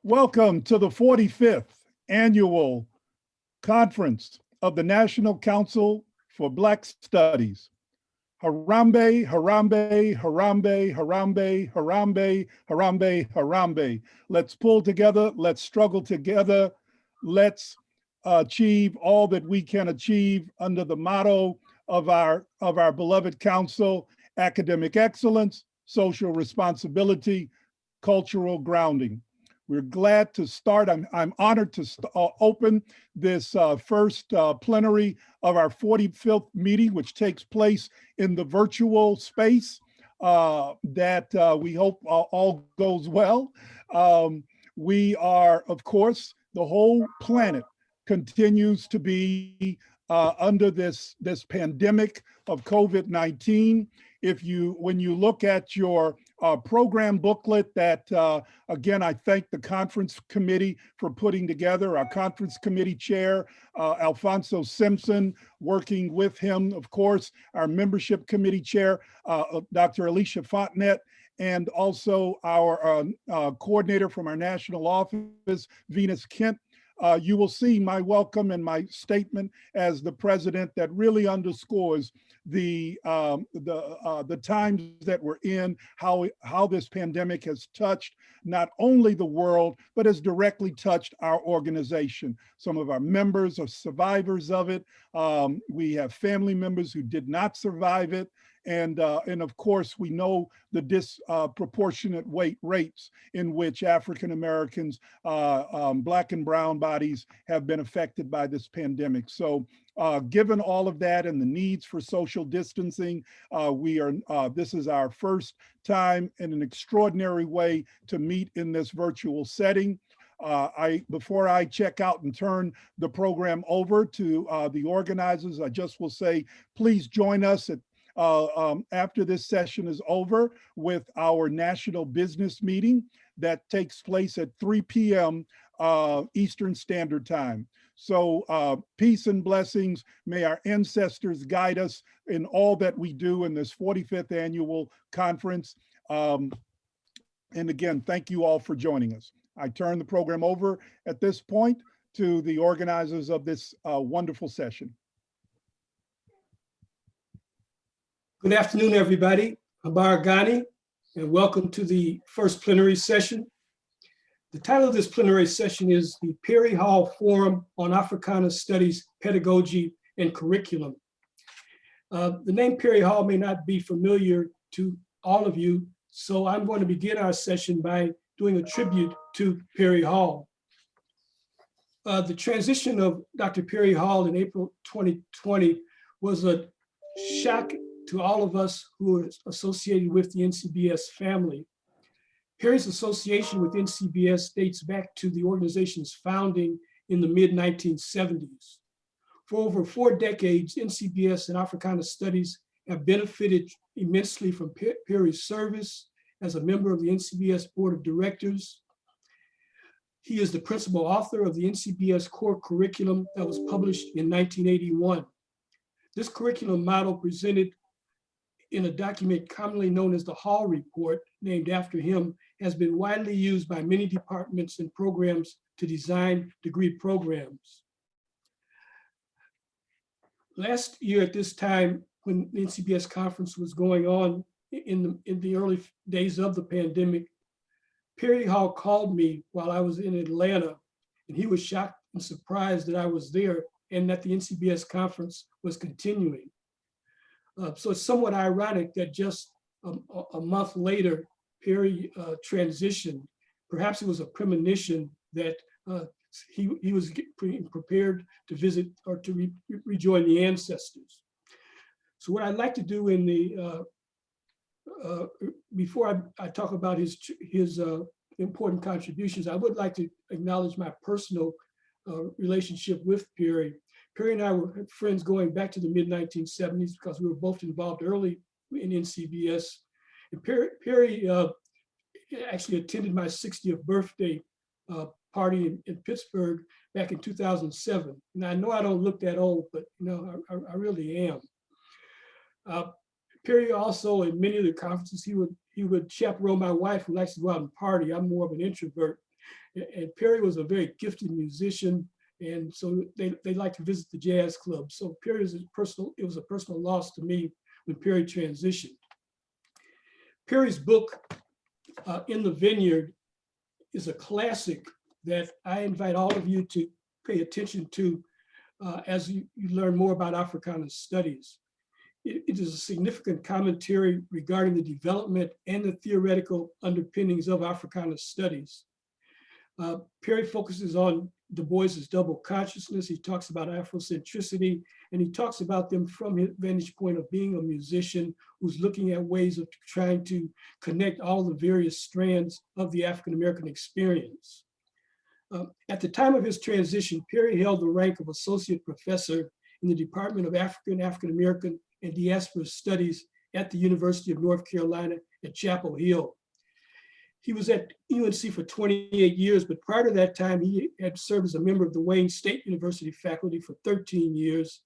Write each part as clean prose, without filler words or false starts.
Welcome to the 45th Annual Conference of the National Council for Black Studies. Harambe, harambe, harambe, harambe, harambe, harambe, harambe. Let's pull together, let's struggle together, let's achieve all that we can achieve under the motto of our beloved council: academic excellence, social responsibility, cultural grounding. We're glad to start. I'm honored to open this first plenary of our 45th meeting, which takes place in the virtual space that we hope all goes well. We are, of course, the whole planet continues to be under this pandemic of COVID-19. When you look at your program booklet that, again, I thank the conference committee for putting together, our conference committee chair, Alfonso Simpson, working with him, of course, our membership committee chair, Dr. Alicia Fontenette, and also our coordinator from our national office, Venus Kent. You will see my welcome and my statement as the president that really underscores the times that we're in, how this pandemic has touched not only the world, but has directly touched our organization. Some of our members are survivors of it. We have family members who did not survive it. And of course, we know the disproportionate rates in which African Americans, Black and brown bodies have been affected by this pandemic. So given all of that and the needs for social distancing, this is our first time in an extraordinary way to meet in this virtual setting. Before I check out and turn the program over to the organizers, I just will say, please join us after this session is over with our national business meeting that takes place at 3 p.m. Eastern Standard Time. So peace and blessings. May our ancestors guide us in all that we do in this 45th annual conference. And again, thank you all for joining us. I turn the program over at this point to the organizers of this wonderful session. Good afternoon, everybody. I'm Ghani, and welcome to the first plenary session. The title of this plenary session is the Perry Hall Forum on Africana Studies, Pedagogy, and Curriculum. The name Perry Hall may not be familiar to all of you, so I'm going to begin our session by doing a tribute to Perry Hall. The transition of Dr. Perry Hall in April 2020 was a shock to all of us who are associated with the NCBS family. Perry's association with NCBS dates back to the organization's founding in the mid-1970s. For over 4 decades, NCBS and Africana Studies have benefited immensely from Perry's service as a member of the NCBS Board of Directors. He is the principal author of the NCBS core curriculum that was published in 1981. This curriculum model, presented in a document commonly known as the Hall Report, named after him, has been widely used by many departments and programs to design degree programs. Last year at this time, when the NCBS conference was going on in the early days of the pandemic, Perry Hall called me while I was in Atlanta, and he was shocked and surprised that I was there and that the NCBS conference was continuing. So it's somewhat ironic that just a month later, Perry transitioned. Perhaps it was a premonition that he was prepared to visit or to rejoin the ancestors. So what I'd like to do in the, before I talk about his important contributions, I would like to acknowledge my personal relationship with Perry. Perry and I were friends going back to the mid-1970s because we were both involved early in NCBS. And Perry actually attended my 60th birthday party in Pittsburgh back in 2007. And I know I don't look that old, but you know, I really am. Perry also, in many of the conferences, he would chaperone my wife, who likes to go out and party. I'm more of an introvert. And Perry was a very gifted musician, and so they like to visit the jazz club. So Perry is it was a personal loss to me when Perry transitioned. Perry's book, In the Vineyard, is a classic that I invite all of you to pay attention to as you learn more about Africana Studies. It is a significant commentary regarding the development and the theoretical underpinnings of Africana Studies. Perry focuses on Du Bois's double consciousness. He talks about Afrocentricity, and he talks about them from his vantage point of being a musician who's looking at ways of trying to connect all the various strands of the African-American experience. At the time of his transition, Perry held the rank of associate professor in the Department of African-American and Diaspora Studies at the University of North Carolina at Chapel Hill. He was at UNC for 28 years, but prior to that time, he had served as a member of the Wayne State University faculty for 13 years.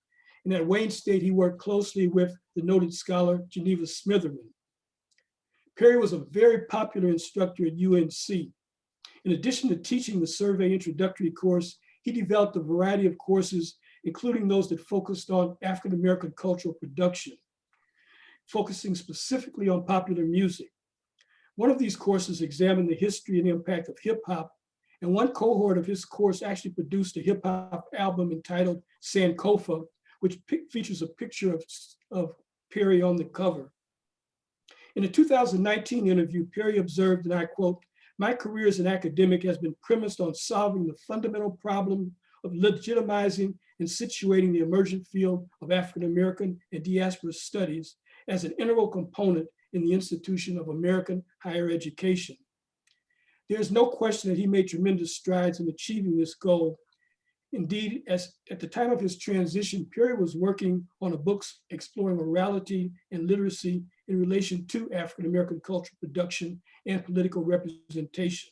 And at Wayne State, he worked closely with the noted scholar Geneva Smitherman. Perry was a very popular instructor at UNC. In addition to teaching the survey introductory course, he developed a variety of courses, including those that focused on African-American cultural production, focusing specifically on popular music. One of these courses examined the history and impact of hip hop, and one cohort of his course actually produced a hip hop album entitled Sankofa, which features a picture of Perry on the cover. In a 2019 interview, Perry observed, and I quote, "My career as an academic has been premised on solving the fundamental problem of legitimizing and situating the emergent field of African-American and diaspora studies as an integral component in the institution of American higher education." There's no question that he made tremendous strides in achieving this goal. Indeed, at the time of his transition, Perry was working on a book exploring morality and literacy in relation to African-American cultural production and political representation.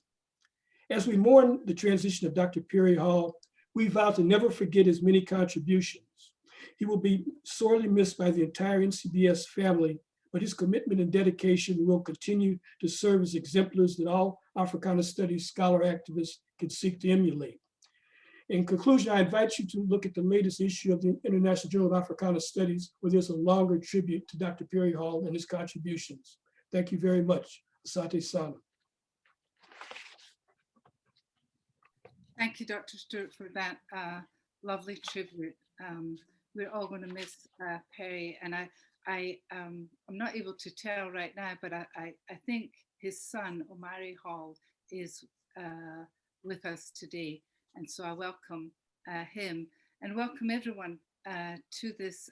As we mourn the transition of Dr. Perry Hall, we vow to never forget his many contributions. He will be sorely missed by the entire NCBS family, but his commitment and dedication will continue to serve as exemplars that all Africana Studies scholar activists can seek to emulate. In conclusion, I invite you to look at the latest issue of the International Journal of Africana Studies, where there's a longer tribute to Dr. Perry Hall and his contributions. Thank you very much. Asante Sana. Thank you, Dr. Stewart, for that lovely tribute. We're all going to miss Perry, and I'm not able to tell right now, but I think his son, Omari Hall, is with us today. And so I welcome him and welcome everyone to this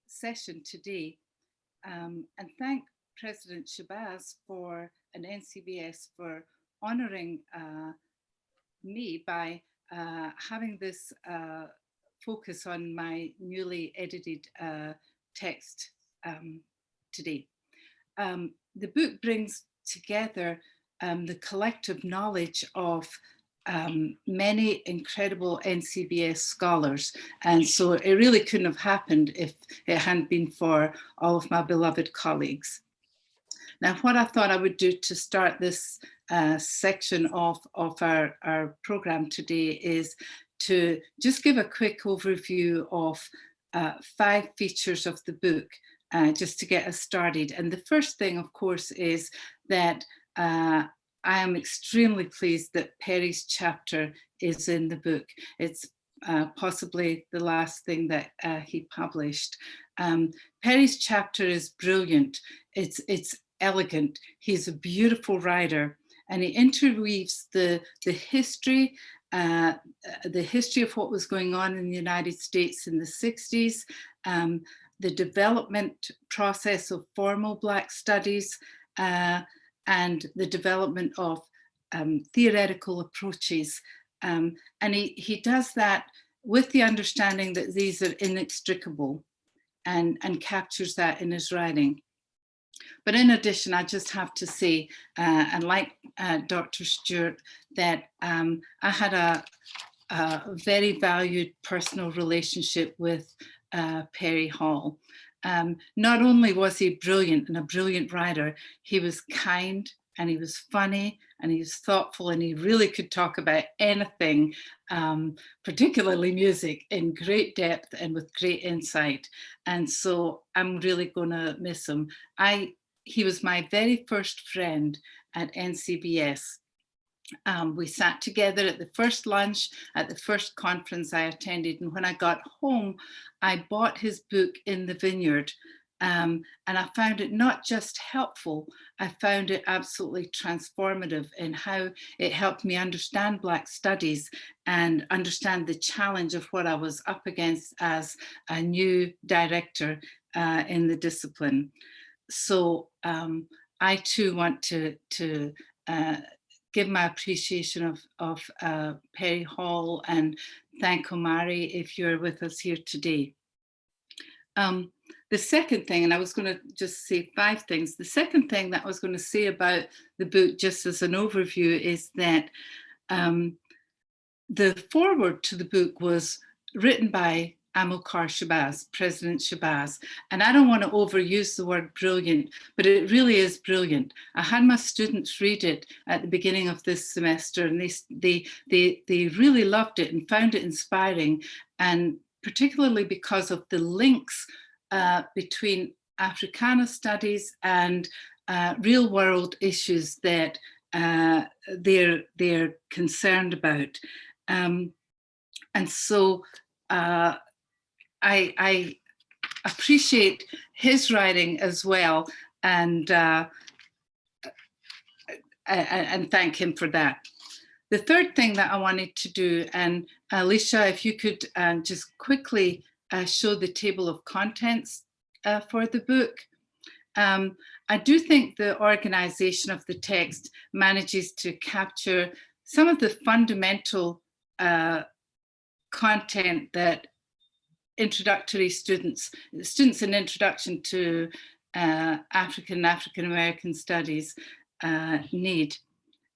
session today. And thank President Shabazz and NCBS for honoring me by having this focus on my newly edited text today. The book brings together the collective knowledge of many incredible NCBS scholars. And so it really couldn't have happened if it hadn't been for all of my beloved colleagues. Now, what I thought I would do to start this section of our program today is to just give a quick overview of 5 features of the book, just to get us started. And the first thing, of course, is that I am extremely pleased that Perry's chapter is in the book. It's possibly the last thing that he published. Perry's chapter is brilliant. It's elegant. He's a beautiful writer, and he interweaves the history of what was going on in the United States in the 60s, the development process of formal Black studies, and the development of theoretical approaches. And he does that with the understanding that these are inextricable, and captures that in his writing. But in addition, I just have to say, and like Dr. Stewart, that I had a very valued personal relationship with Perry Hall. Not only was he brilliant and a brilliant writer, he was kind and he was funny, and he was thoughtful, and he really could talk about anything, particularly music, in great depth and with great insight. And so I'm really going to miss him. He was my very first friend at NCBS. We sat together at the first lunch, at the first conference I attended. And when I got home, I bought his book In the Vineyard. And I found it not just helpful, I found it absolutely transformative in how it helped me understand Black studies and understand the challenge of what I was up against as a new director in the discipline. So I too want to give my appreciation of Perry Hall and thank Omari if you're with us here today. The second thing, and I was going to just say 5 things. The second thing that I was going to say about the book, just as an overview, is that the foreword to the book was written by Amilcar Shabazz, President Shabazz. And I don't want to overuse the word brilliant, but it really is brilliant. I had my students read it at the beginning of this semester, and they really loved it and found it inspiring, and particularly because of the links between Africana studies and real world issues that they're concerned about. And so I appreciate his writing as well, and thank him for that. The third thing that I wanted to do, and Alicia, if you could just quickly show the table of contents for the book. I do think the organization of the text manages to capture some of the fundamental content that introductory students in Introduction to African American Studies need.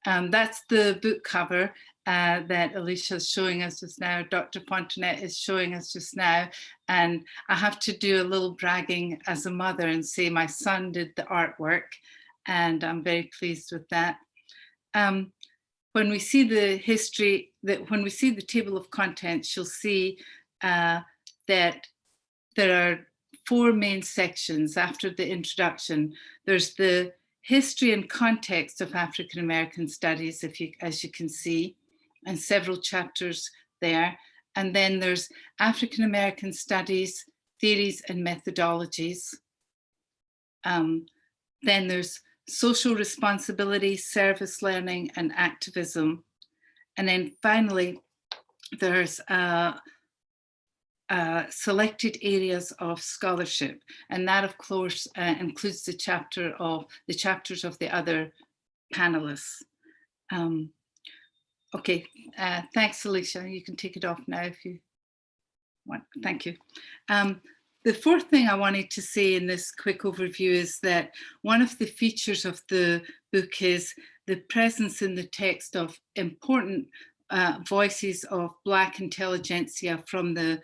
That's the book cover that Alicia is showing us just now, Dr. Fontanet is showing us just now. And I have to do a little bragging as a mother and say my son did the artwork, and I'm very pleased with that. When we see the history, when we see the table of contents, you'll see that there are 4 main sections after the introduction. There's the history and context of African American studies, as you can see, and several chapters there. And then there's African American studies, theories and methodologies. Then there's social responsibility, service learning, and activism. And then finally, there's selected areas of scholarship, and that of course includes the chapters of the other panelists. Okay, thanks, Alicia. You can take it off now if you want. Thank you. The fourth thing I wanted to say in this quick overview is that one of the features of the book is the presence in the text of important voices of Black intelligentsia from the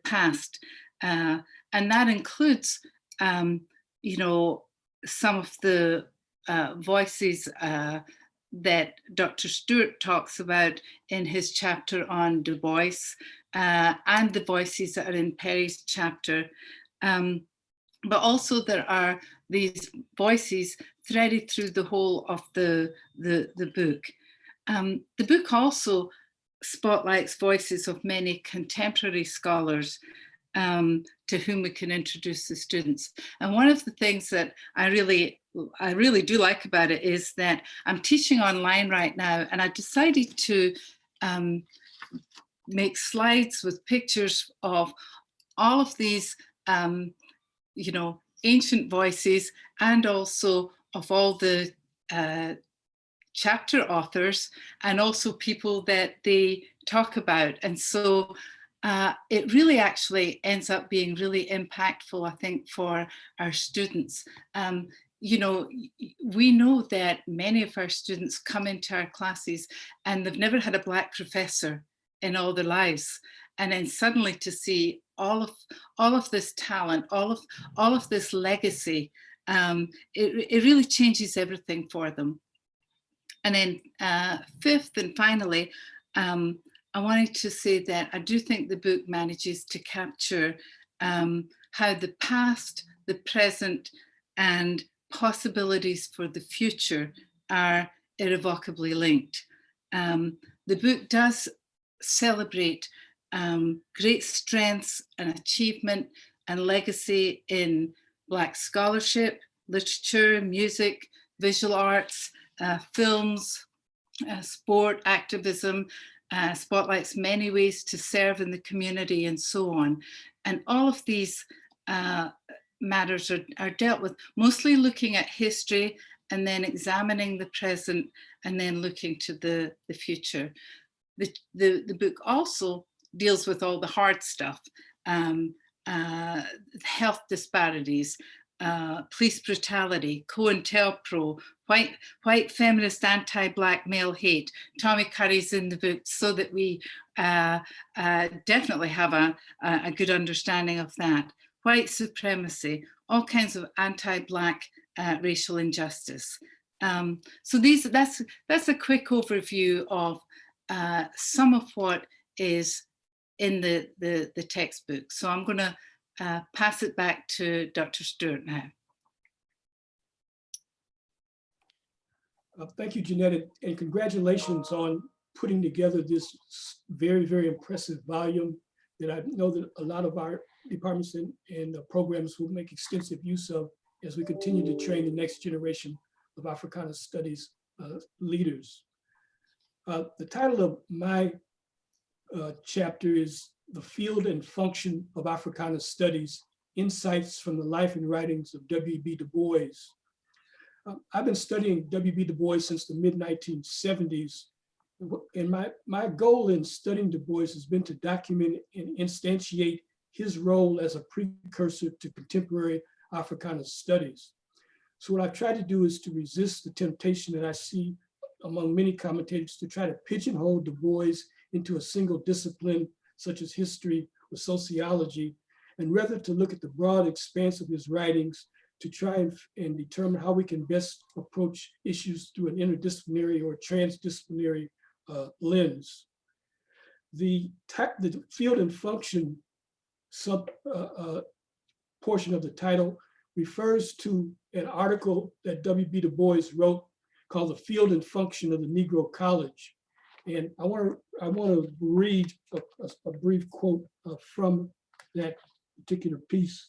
past. And that includes, you know, some of the voices that Dr. Stewart talks about in his chapter on Du Bois, and the voices that are in Perry's chapter. But also there are these voices threaded through the whole of the book. The book also spotlights voices of many contemporary scholars to whom we can introduce the students. And one of the things that I really do like about it is that I'm teaching online right now, and I decided to make slides with pictures of all of these, you know, ancient voices, and also of all the chapter authors, and also people that they talk about. And so it really actually ends up being really impactful, I think, for our students. You know, we know that many of our students come into our classes and they've never had a Black professor in all their lives. And then suddenly to see all of this talent, all of this legacy it really changes everything for them. And then fifth and finally, I wanted to say that I do think the book manages to capture how the past, the present, and possibilities for the future are irrevocably linked. The book does celebrate great strengths and achievement and legacy in Black scholarship, literature, music, visual arts, films, sport, activism, spotlights many ways to serve in the community and so on. And all of these matters are dealt with, mostly looking at history and then examining the present and then looking to the future. The book also deals with all the hard stuff, health disparities, police brutality, COINTELPRO, white feminist anti-Black male hate. Tommy Curry's in the book so that we definitely have a good understanding of that. White supremacy, all kinds of anti-Black racial injustice. So that's a quick overview of some of what is in the textbook. So I'm going to pass it back to Dr. Stewart now. Thank you, Jeanette, and congratulations on putting together this very, very impressive volume that I know that a lot of our departments and programs will make extensive use of as we continue to train the next generation of Africana Studies leaders. The title of my chapter is The Field and Function of Africana Studies, Insights from the Life and Writings of W.B. Du Bois. I've been studying W.B. Du Bois since the mid-1970s. And my goal in studying Du Bois has been to document and instantiate his role as a precursor to contemporary Africana studies. So what I've tried to do is to resist the temptation that I see among many commentators to try to pigeonhole Du Bois into a single discipline, such as history or sociology, and rather to look at the broad expanse of his writings to try and determine how we can best approach issues through an interdisciplinary or transdisciplinary lens. The field and function sub portion of the title refers to an article that W.B. Du Bois wrote called The Field and Function of the Negro College. And I want to read a brief quote from that particular piece.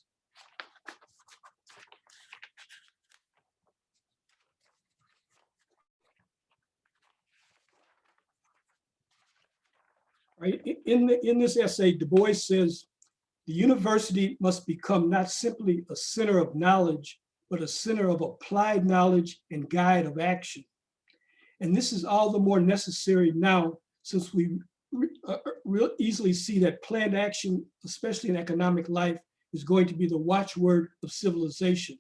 Right. In this essay, Du Bois says, the university must become not simply a center of knowledge, but a center of applied knowledge and guide of action. And this is all the more necessary now, since we real easily see that planned action, especially in economic life, is going to be the watchword of civilization.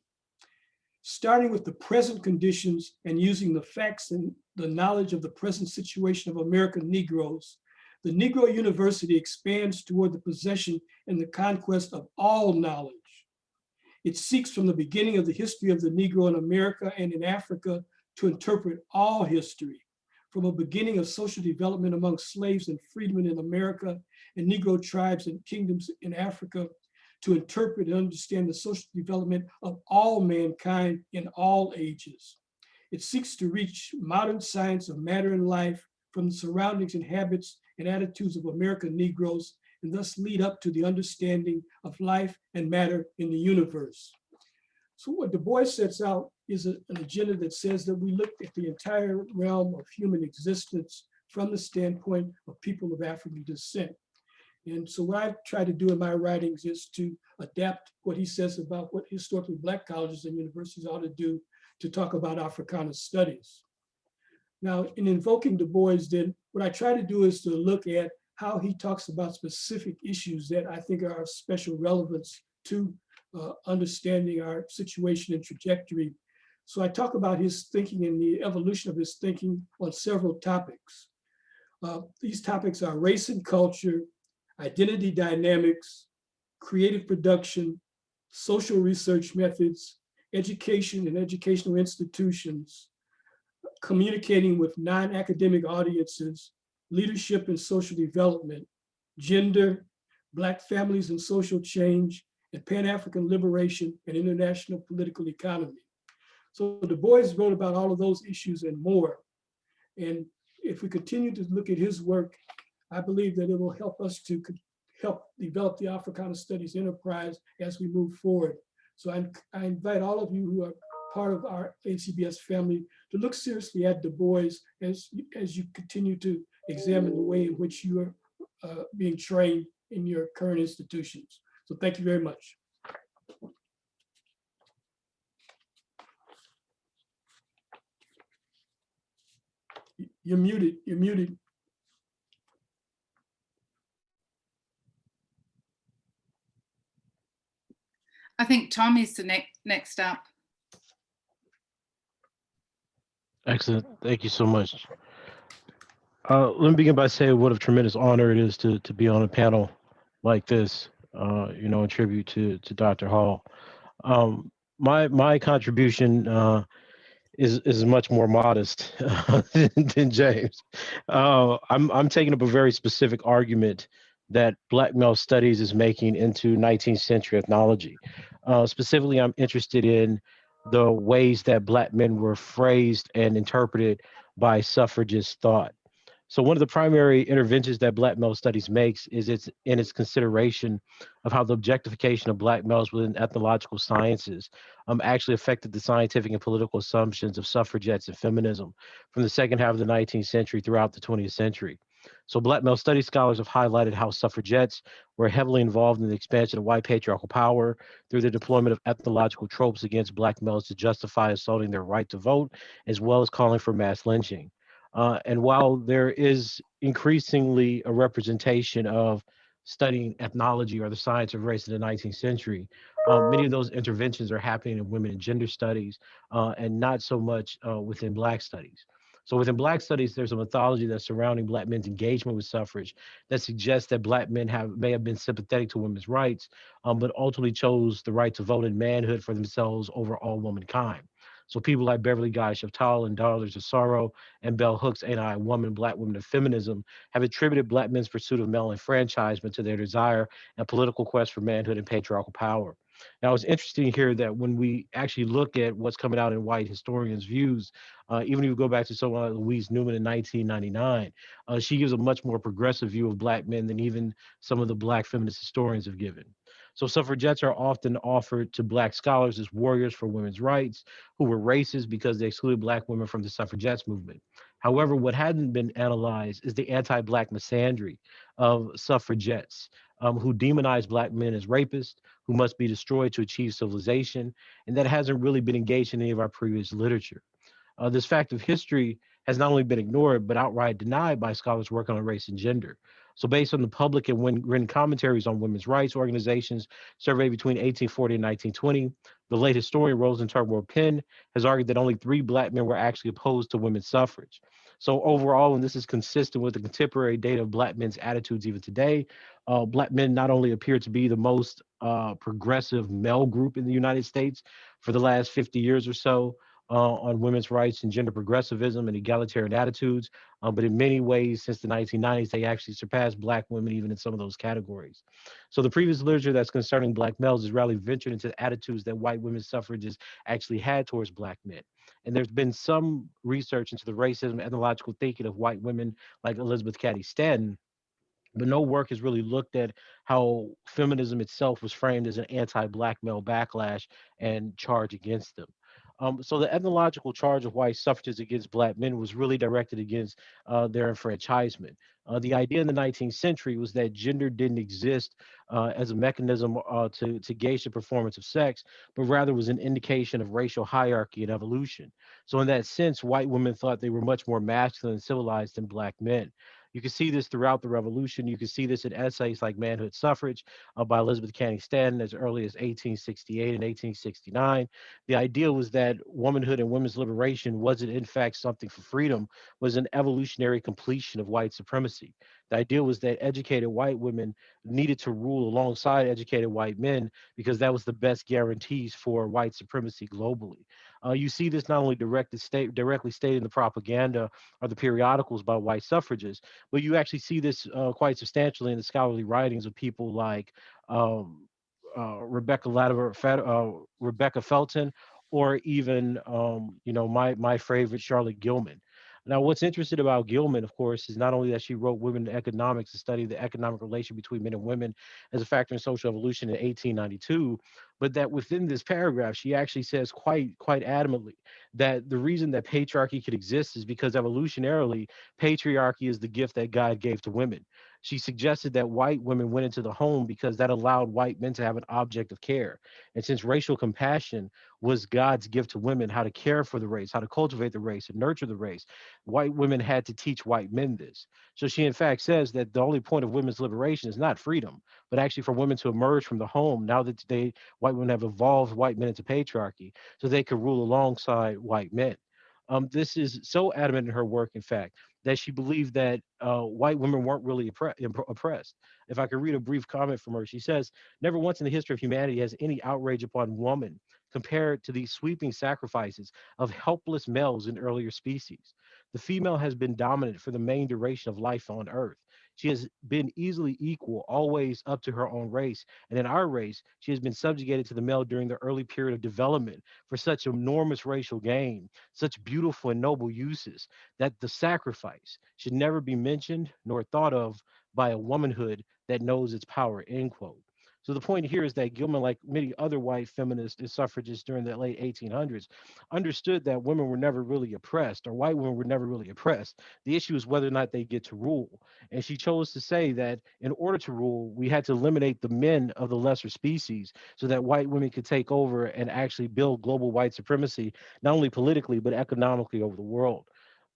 Starting with the present conditions and using the facts and the knowledge of the present situation of American Negroes, the Negro University expands toward the possession and the conquest of all knowledge. It seeks from the beginning of the history of the Negro in America and in Africa to interpret all history, from a beginning of social development among slaves and freedmen in America and Negro tribes and kingdoms in Africa, to interpret and understand the social development of all mankind in all ages. It seeks to reach modern science of matter and life from the surroundings and habits and attitudes of American Negroes, and thus lead up to the understanding of life and matter in the universe. So what Du Bois sets out is an agenda that says that we look at the entire realm of human existence from the standpoint of people of African descent. And so what I've tried to do in my writings is to adapt what he says about what historically Black colleges and universities ought to do to talk about Africana studies. Now, in invoking Du Bois, then, what I try to do is to look at how he talks about specific issues that I think are of special relevance to understanding our situation and trajectory. So I talk about his thinking and the evolution of his thinking on several topics. These topics are race and culture, identity dynamics, creative production, social research methods, education and educational institutions, communicating with non-academic audiences, leadership and social development, gender, Black families and social change, and Pan-African liberation and international political economy. So Du Bois wrote about all of those issues and more. And if we continue to look at his work, I believe that it will help us to help develop the Africana Studies enterprise as we move forward. So I invite all of you who are part of our ACBS family to look seriously at Du Bois as you continue to examine the way in which you are being trained in your current institutions. So thank you very much. You're muted, you're muted. I think Tommy's the next up. Excellent. Thank you so much. Let me begin by saying what a tremendous honor it is to be on a panel like this, in tribute to Dr. Hall. My contribution is much more modest than James. I'm taking up a very specific argument that Black male studies is making into 19th century ethnology. Specifically, I'm interested in the ways that Black men were phrased and interpreted by suffragist thought. So one of the primary interventions that Black male studies makes is its consideration of how the objectification of Black males within ethnological sciences actually affected the scientific and political assumptions of suffragettes and feminism from the second half of the 19th century throughout the 20th century. So Black male studies scholars have highlighted how suffragettes were heavily involved in the expansion of white patriarchal power through the deployment of ethnological tropes against Black males to justify assaulting their right to vote, as well as calling for mass lynching. And while there is increasingly a representation of studying ethnology or the science of race in the 19th century, many of those interventions are happening in women and gender studies and not so much within Black studies. So within Black studies, there's a mythology that's surrounding Black men's engagement with suffrage that suggests that Black men may have been sympathetic to women's rights, but ultimately chose the right to vote and manhood for themselves over all womankind. So people like Beverly Guy Shaftal and Daughters of Sorrow and Bell Hooks' Ain't I a Woman, Black Women of Feminism have attributed Black men's pursuit of male enfranchisement to their desire and political quest for manhood and patriarchal power. Now, it's interesting here that when we actually look at what's coming out in white historians' views, even if you go back to someone like Louise Newman in 1999, she gives a much more progressive view of Black men than even some of the Black feminist historians have given. So suffragettes are often offered to Black scholars as warriors for women's rights who were racist because they excluded Black women from the suffragettes movement. However, what hadn't been analyzed is the anti-Black misandry of suffragettes who demonize Black men as rapists, who must be destroyed to achieve civilization, and that hasn't really been engaged in any of our previous literature. This fact of history has not only been ignored, but outright denied by scholars working on race and gender. So based on the public and written commentaries on women's rights organizations surveyed between 1840 and 1920, the late historian Rosalynn Turnbull Penn has argued that only 3 Black men were actually opposed to women's suffrage. So overall, and this is consistent with the contemporary data of Black men's attitudes even today, Black men not only appear to be the most progressive male group in the United States for the last 50 years or so, on women's rights and gender progressivism and egalitarian attitudes. But in many ways, since the 1990s, they actually surpassed Black women even in some of those categories. So the previous literature that's concerning Black males has rarely ventured into attitudes that white women's suffragists actually had towards Black men. And there's been some research into the racism, ethnological thinking of white women like Elizabeth Cady Stanton, but no work has really looked at how feminism itself was framed as an anti-Black male backlash and charge against them. So the ethnological charge of white suffragists against Black men was really directed against their enfranchisement. The idea in the 19th century was that gender didn't exist as a mechanism to gauge the performance of sex, but rather was an indication of racial hierarchy and evolution. So in that sense, white women thought they were much more masculine and civilized than Black men. You can see this throughout the revolution. You can see this in essays like Manhood Suffrage by Elizabeth Cady Stanton as early as 1868 and 1869. The idea was that womanhood and women's liberation wasn't in fact something for freedom, was an evolutionary completion of white supremacy. The idea was that educated white women needed to rule alongside educated white men because that was the best guarantees for white supremacy globally. You see this not only directly stated in the propaganda or the periodicals by white suffragists, but you actually see this quite substantially in the scholarly writings of people like um, Rebecca Felton, or even my favorite Charlotte Gilman. Now, what's interesting about Gilman, of course, is not only that she wrote Women in Economics to study the economic relation between men and women as a factor in social evolution in 1892, but that within this paragraph, she actually says quite adamantly that the reason that patriarchy could exist is because evolutionarily, patriarchy is the gift that God gave to women. She suggested that white women went into the home because that allowed white men to have an object of care. And since racial compassion was God's gift to women, how to care for the race, how to cultivate the race and nurture the race, white women had to teach white men this. So she, in fact, says that the only point of women's liberation is not freedom, but actually for women to emerge from the home now that white women have evolved white men into patriarchy so they could rule alongside white men. This is so adamant in her work, in fact, that she believed that white women weren't really oppressed. If I could read a brief comment from her, she says, "Never once in the history of humanity has any outrage upon woman compared to these sweeping sacrifices of helpless males in earlier species. The female has been dominant for the main duration of life on Earth. She has been easily equal, always up to her own race. And in our race, she has been subjugated to the male during the early period of development for such enormous racial gain, such beautiful and noble uses, that the sacrifice should never be mentioned nor thought of by a womanhood that knows its power," end quote. So the point here is that Gilman, like many other white feminists and suffragists during the late 1800s, understood that women were never really oppressed, or white women were never really oppressed. The issue is whether or not they get to rule. And she chose to say that in order to rule, we had to eliminate the men of the lesser species so that white women could take over and actually build global white supremacy, not only politically, but economically over the world.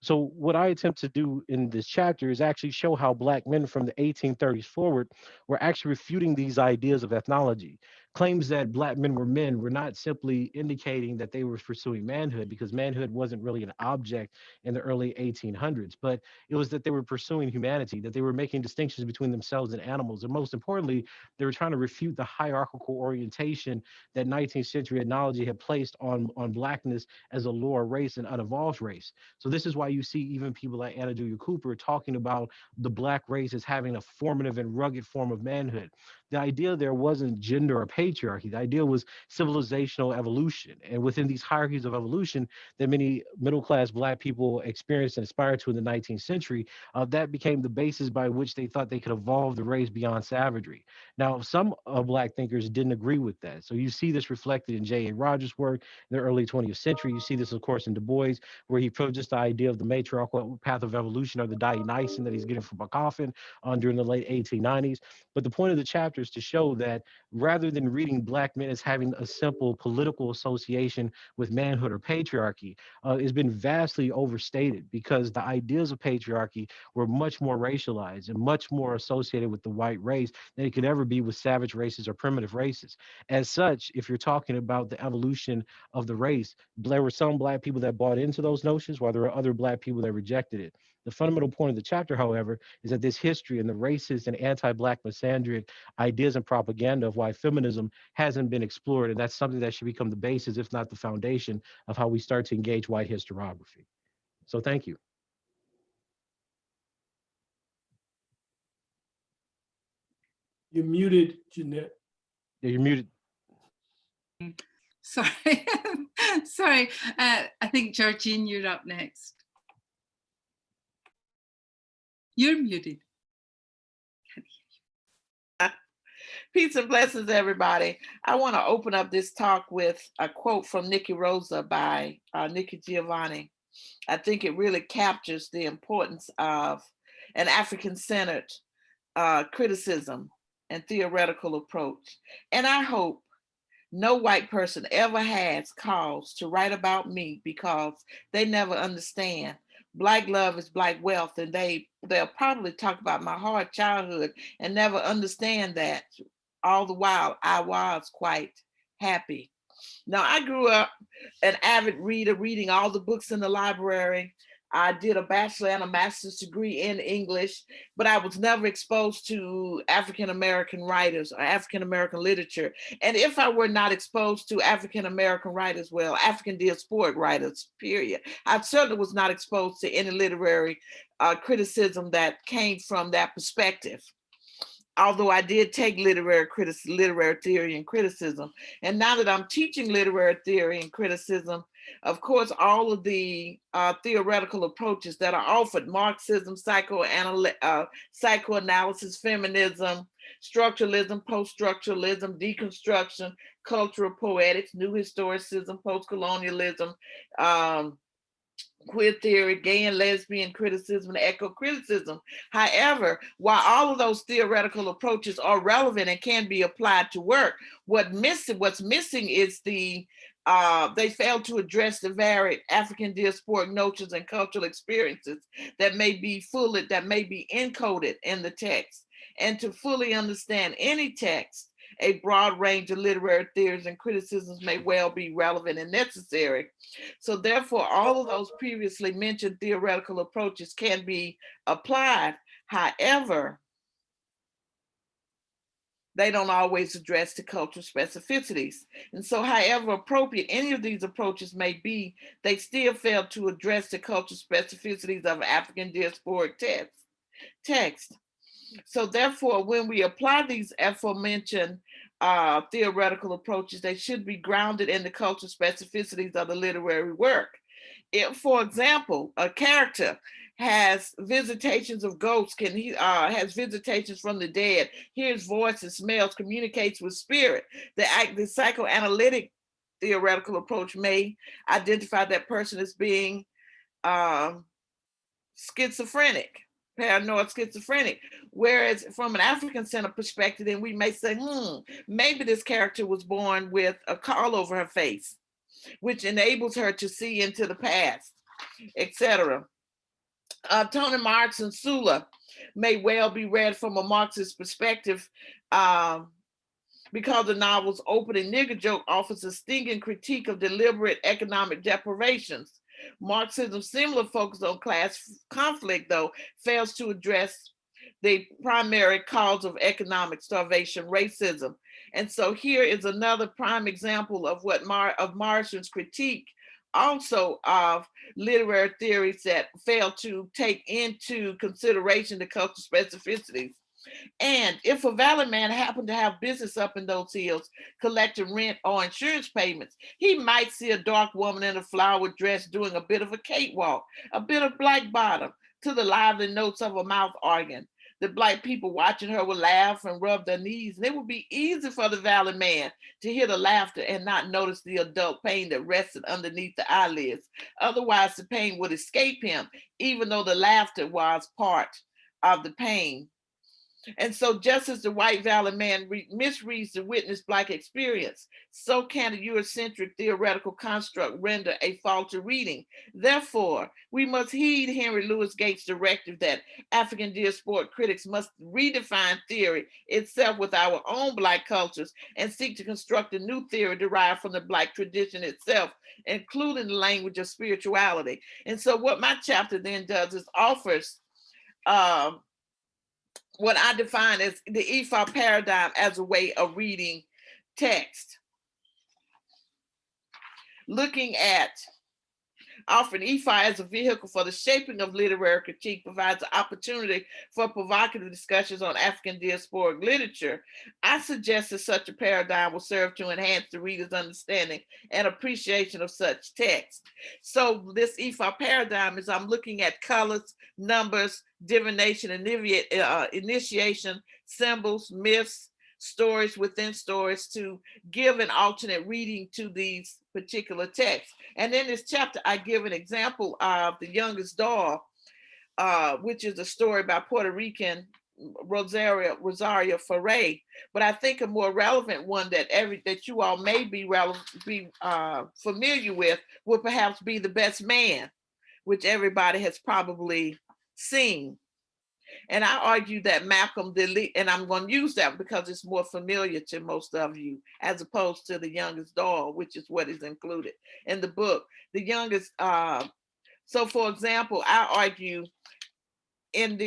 So what I attempt to do in this chapter is actually show how Black men from the 1830s forward were actually refuting these ideas of ethnology. Claims that Black men were not simply indicating that they were pursuing manhood, because manhood wasn't really an object in the early 1800s, but it was that they were pursuing humanity, that they were making distinctions between themselves and animals. And most importantly, they were trying to refute the hierarchical orientation that 19th century ethnology had placed on Blackness as a lower race and unevolved race. So this is why you see even people like Anna Julia Cooper talking about the Black race as having a formative and rugged form of manhood. The idea there wasn't gender or patriarchy. The idea was civilizational evolution. And within these hierarchies of evolution that many middle-class Black people experienced and aspired to in the 19th century, that became the basis by which they thought they could evolve the race beyond savagery. Now, some Black thinkers didn't agree with that. So you see this reflected in J.A. Rogers' work in the early 20th century. You see this, of course, in Du Bois, where he just the idea of the matriarchal path of evolution, or the Dionysian that he's getting from a coffin during the late 1890s. But the point of the chapter is to show that rather than reading Black men as having a simple political association with manhood or patriarchy, has been vastly overstated, because the ideas of patriarchy were much more racialized and much more associated with the white race than it could ever be with savage races or primitive races. As such, if you're talking about the evolution of the race, there were some Black people that bought into those notions, while there were other Black people that rejected it. The fundamental point of the chapter, however, is that this history and the racist and anti-Black misandric ideas and propaganda of white feminism hasn't been explored, and that's something that should become the basis, if not the foundation, of how we start to engage white historiography. So thank you. You're muted, Jeanette. Yeah, you're muted. Sorry, sorry. I think Georgine, you're up next. You're muted. Peace and blessings, everybody. I want to open up this talk with a quote from Nikki Rosa by Nikki Giovanni. I think it really captures the importance of an African-centered criticism and theoretical approach. And I hope no white person ever has cause to write about me, because they never understand Black love is Black wealth. And they'll probably talk about my hard childhood and never understand that all the while I was quite happy. Now, I grew up an avid reader, reading all the books in the library. I did a bachelor and a master's degree in English, but I was never exposed to African American writers or African American literature. And if I were not exposed to African American writers, well, African diasporic writers, period, I certainly was not exposed to any literary criticism that came from that perspective. Although I did take literary theory and criticism. And now that I'm teaching literary theory and criticism, of course, all of the theoretical approaches that are offered, Marxism, psychoanalysis, feminism, structuralism, post-structuralism, deconstruction, cultural poetics, new historicism, post-colonialism, queer theory, gay and lesbian criticism, and eco-criticism. However, while all of those theoretical approaches are relevant and can be applied to work, what's missing is they fail to address the varied African diasporic notions and cultural experiences that may be encoded in the text. And to fully understand any text, a broad range of literary theories and criticisms may well be relevant and necessary. So therefore, all of those previously mentioned theoretical approaches can be applied. However, they don't always address the cultural specificities. And so however appropriate any of these approaches may be, they still fail to address the cultural specificities of African diasporic text. So therefore, when we apply these aforementioned theoretical approaches, they should be grounded in the cultural specificities of the literary work. If, for example, a character has visitations of ghosts, has visitations from the dead, hears voices, smells, communicates with spirit, the psychoanalytic theoretical approach may identify that person as being paranoid schizophrenic. Whereas from an African-centered perspective, then we may say, maybe this character was born with a caul over her face, which enables her to see into the past, etc. Toni Morrison's Sula may well be read from a Marxist perspective because the novel's opening nigger joke offers a stinging critique of deliberate economic deprivations. Marxism's similar focus on class conflict, though, fails to address the primary cause of economic starvation, racism. And so here is another prime example of Morrison's critique, also of literary theories that fail to take into consideration the cultural specificities. And if a valley man happened to have business up in those hills, collecting rent or insurance payments, he might see a dark woman in a flower dress doing a bit of a cakewalk, a bit of black bottom to the lively notes of a mouth organ. The black people watching her would laugh and rub their knees, and it would be easy for the valley man to hear the laughter and not notice the adult pain that rested underneath the eyelids. Otherwise, the pain would escape him, even though the laughter was part of the pain. And so just as the white valley man misreads the witnessed black experience, so can a Eurocentric theoretical construct render a faulty reading. Therefore, we must heed Henry Louis Gates' directive that African diasporic critics must redefine theory itself with our own black cultures and seek to construct a new theory derived from the black tradition itself, including the language of spirituality. And so what my chapter then does is offers what I define as the Ifa paradigm as a way of reading text. Looking at offering Ifa as a vehicle for the shaping of literary critique provides an opportunity for provocative discussions on African diasporic literature. I suggest that such a paradigm will serve to enhance the reader's understanding and appreciation of such text. So this Ifa paradigm is I'm looking at colors, numbers, divination, initiation, symbols, myths, stories within stories to give an alternate reading to these particular texts. And in this chapter, I give an example of The Youngest Doll, which is a story by Puerto Rican Rosario Ferre. But I think a more relevant one that you all may be familiar with would perhaps be The Best Man which everybody has probably seen. And I argue that Malcolm Delete, and I'm going to use that because it's more familiar to most of you, as opposed to The Youngest Dog, which is what is included in the book. The youngest, so for example, I argue in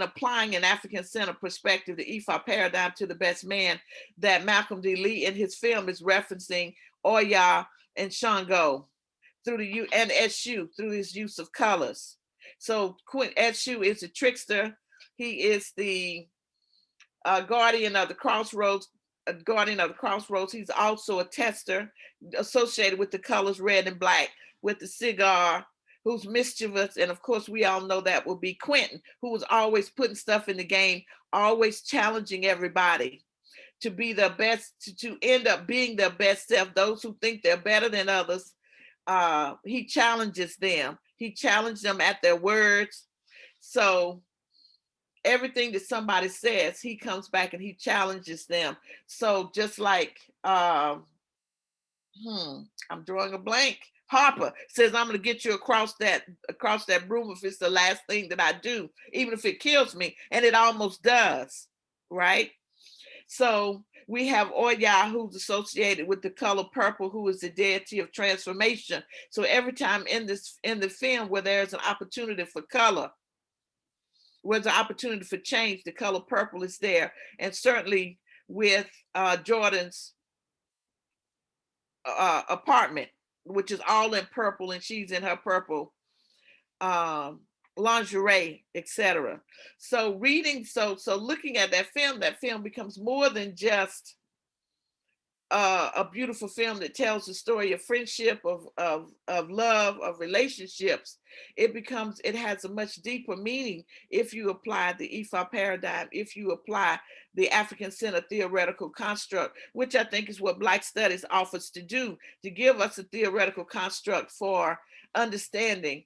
applying an African-centered perspective, the Ifa Paradigm to the Best Man, that Malcolm Delete in his film is referencing Oya and Shango and Eshu through his use of colors. So Eshu is a trickster. He is the guardian of the crossroads. He's also a tester associated with the colors red and black, with the cigar, who's mischievous. And of course, we all know that will be Quentin, who was always putting stuff in the game, always challenging everybody to be the best, to end up being their best self. Those who think they're better than others, he challenges them. He challenged them at their words. So everything that somebody says, he comes back and he challenges them. So just like, I'm drawing a blank. Harper says, I'm going to get you across that broom if it's the last thing that I do, even if it kills me. And it almost does, right? So we have Oya, who's associated with the color purple, who is the deity of transformation. So every time in the film where there's an opportunity for color, where there's an opportunity for change, the color purple is there. And certainly with Jordan's apartment, which is all in purple, and she's in her purple lingerie, etc. So looking at that film becomes more than just a beautiful film that tells the story of friendship, of love, of relationships. It has a much deeper meaning if you apply the Ifa paradigm, if you apply the African-centered theoretical construct, which I think is what Black Studies offers to do, to give us a theoretical construct for understanding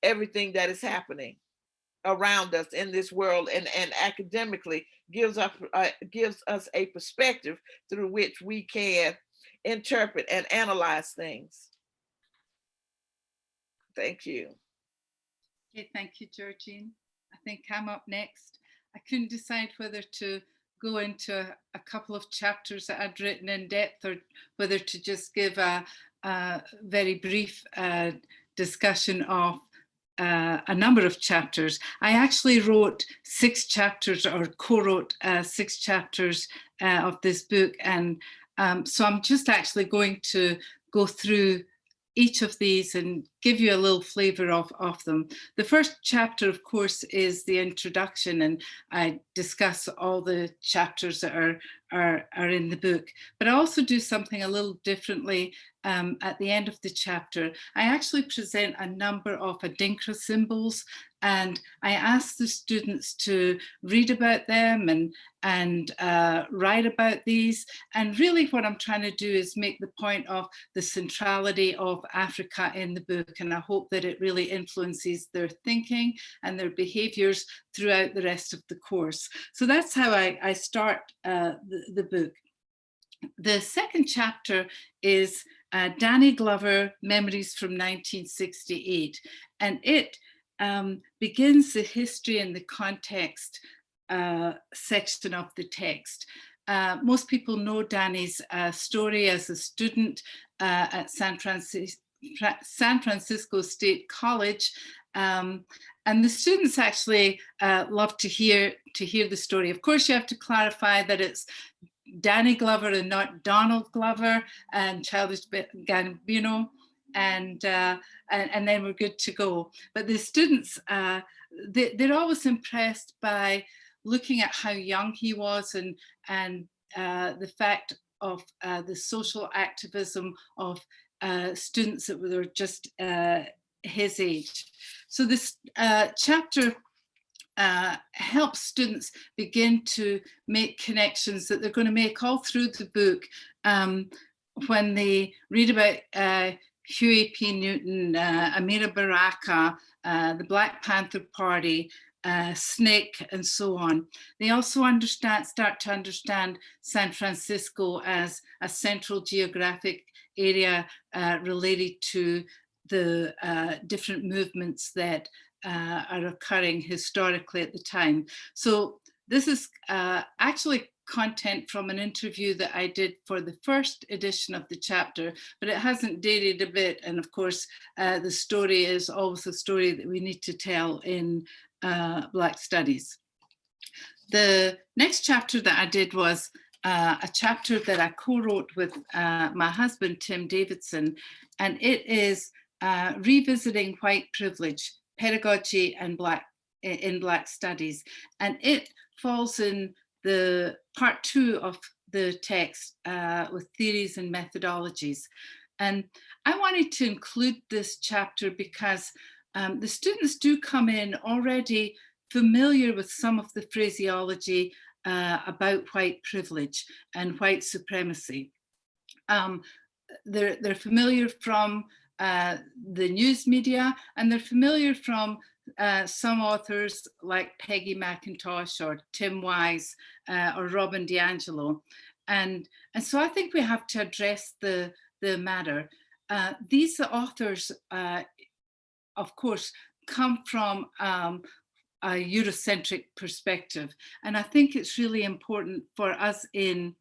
everything that is happening around us in this world, and academically gives us a perspective through which we can interpret and analyze things. Thank you. Okay, thank you, Georgine. I think I'm up next. I couldn't decide whether to go into a couple of chapters that I'd written in depth, or whether to just give a very brief discussion of a number of chapters. I actually wrote 6 chapters, or co-wrote 6 chapters of this book. And so I'm just actually going to go through each of these and give you a little flavor of them. The first chapter, of course, is the introduction, and I discuss all the chapters that are in the book. But I also do something a little differently at the end of the chapter. I actually present a number of Adinkra symbols, and I ask the students to read about them and write about these. And really what I'm trying to do is make the point of the centrality of Africa in the book, and I hope that it really influences their thinking and their behaviors throughout the rest of the course. So that's how I start the book. The second chapter is Danny Glover, Memories from 1968, and it begins the history and the context section of the text. Most people know Danny's story as a student at San Francisco State College, and the students actually love to hear the story. Of course, you have to clarify that it's Danny Glover and not Donald Glover and Childish Gambino, and then we're good to go. But the students, they're always impressed by looking at how young he was, and the fact of the social activism of students that were just his age. So this chapter helps students begin to make connections that they're going to make all through the book when they read about Huey P. Newton, Amira Baraka, the Black Panther Party, SNCC, and so on. They also start to understand San Francisco as a central geographic area related to the different movements that are occurring historically at the time. So this is actually content from an interview that I did for the first edition of the chapter, but it hasn't dated a bit. And of course, the story is always a story that we need to tell in Black Studies. The next chapter that I did was a chapter that I co-wrote with my husband, Tim Davidson, and it is revisiting white privilege, pedagogy and in Black Studies. And it falls in the part 2 of the text with theories and methodologies. And I wanted to include this chapter because the students do come in already familiar with some of the phraseology about white privilege and white supremacy. They're familiar from the news media, and they're familiar from some authors like Peggy McIntosh or Tim Wise or Robin DiAngelo. And so I think we have to address the matter. These authors, of course, come from a Eurocentric perspective. And I think it's really important for us in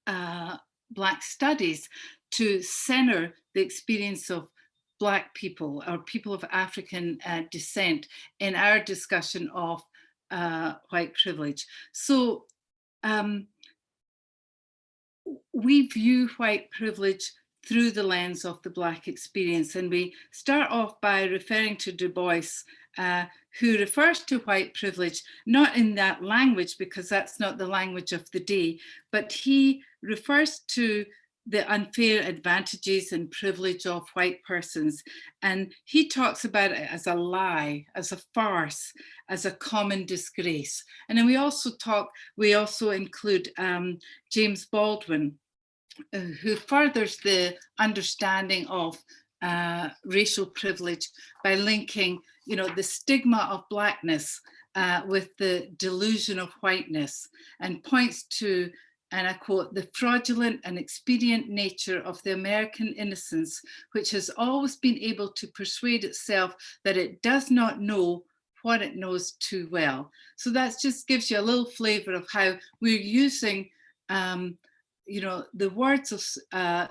Black Studies to center the experience of Black people or people of African descent in our discussion of white privilege. So we view white privilege through the lens of the Black experience. And we start off by referring to Du Bois, who refers to white privilege, not in that language, because that's not the language of the day, but he refers to the unfair advantages and privilege of white persons. And he talks about it as a lie, as a farce, as a common disgrace. And then we also include James Baldwin, who furthers the understanding of racial privilege by linking, the stigma of Blackness with the delusion of whiteness, and points to, and I quote, the fraudulent and expedient nature of the American innocence, which has always been able to persuade itself that it does not know what it knows too well. So that just gives you a little flavor of how we're using the words of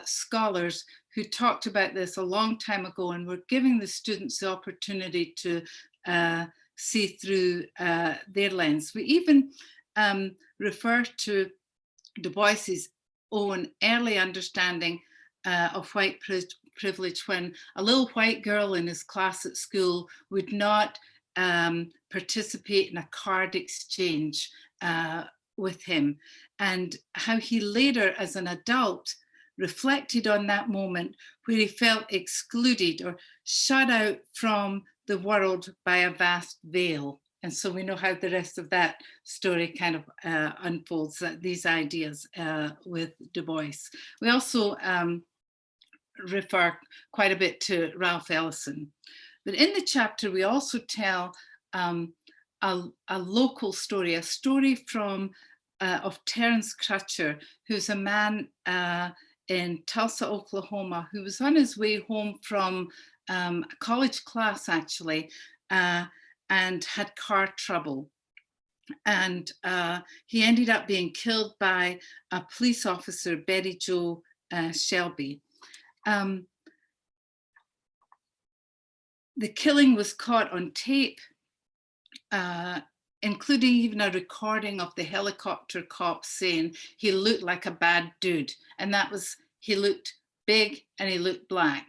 scholars who talked about this a long time ago, and we're giving the students the opportunity to see through their lens. We even refer to Du Bois's own early understanding of white privilege, when a little white girl in his class at school would not participate in a card exchange with him, and how he later, as an adult, reflected on that moment where he felt excluded or shut out from the world by a vast veil. And so we know how the rest of that story kind of unfolds, these ideas with Du Bois. We also refer quite a bit to Ralph Ellison. But in the chapter, we also tell a local story, a story from of Terence Crutcher, who's a man in Tulsa, Oklahoma, who was on his way home from a college class, actually, and had car trouble. And he ended up being killed by a police officer, Betty Jo Shelby. The killing was caught on tape, including even a recording of the helicopter cop saying he looked like a bad dude. And that was, he looked big and he looked Black.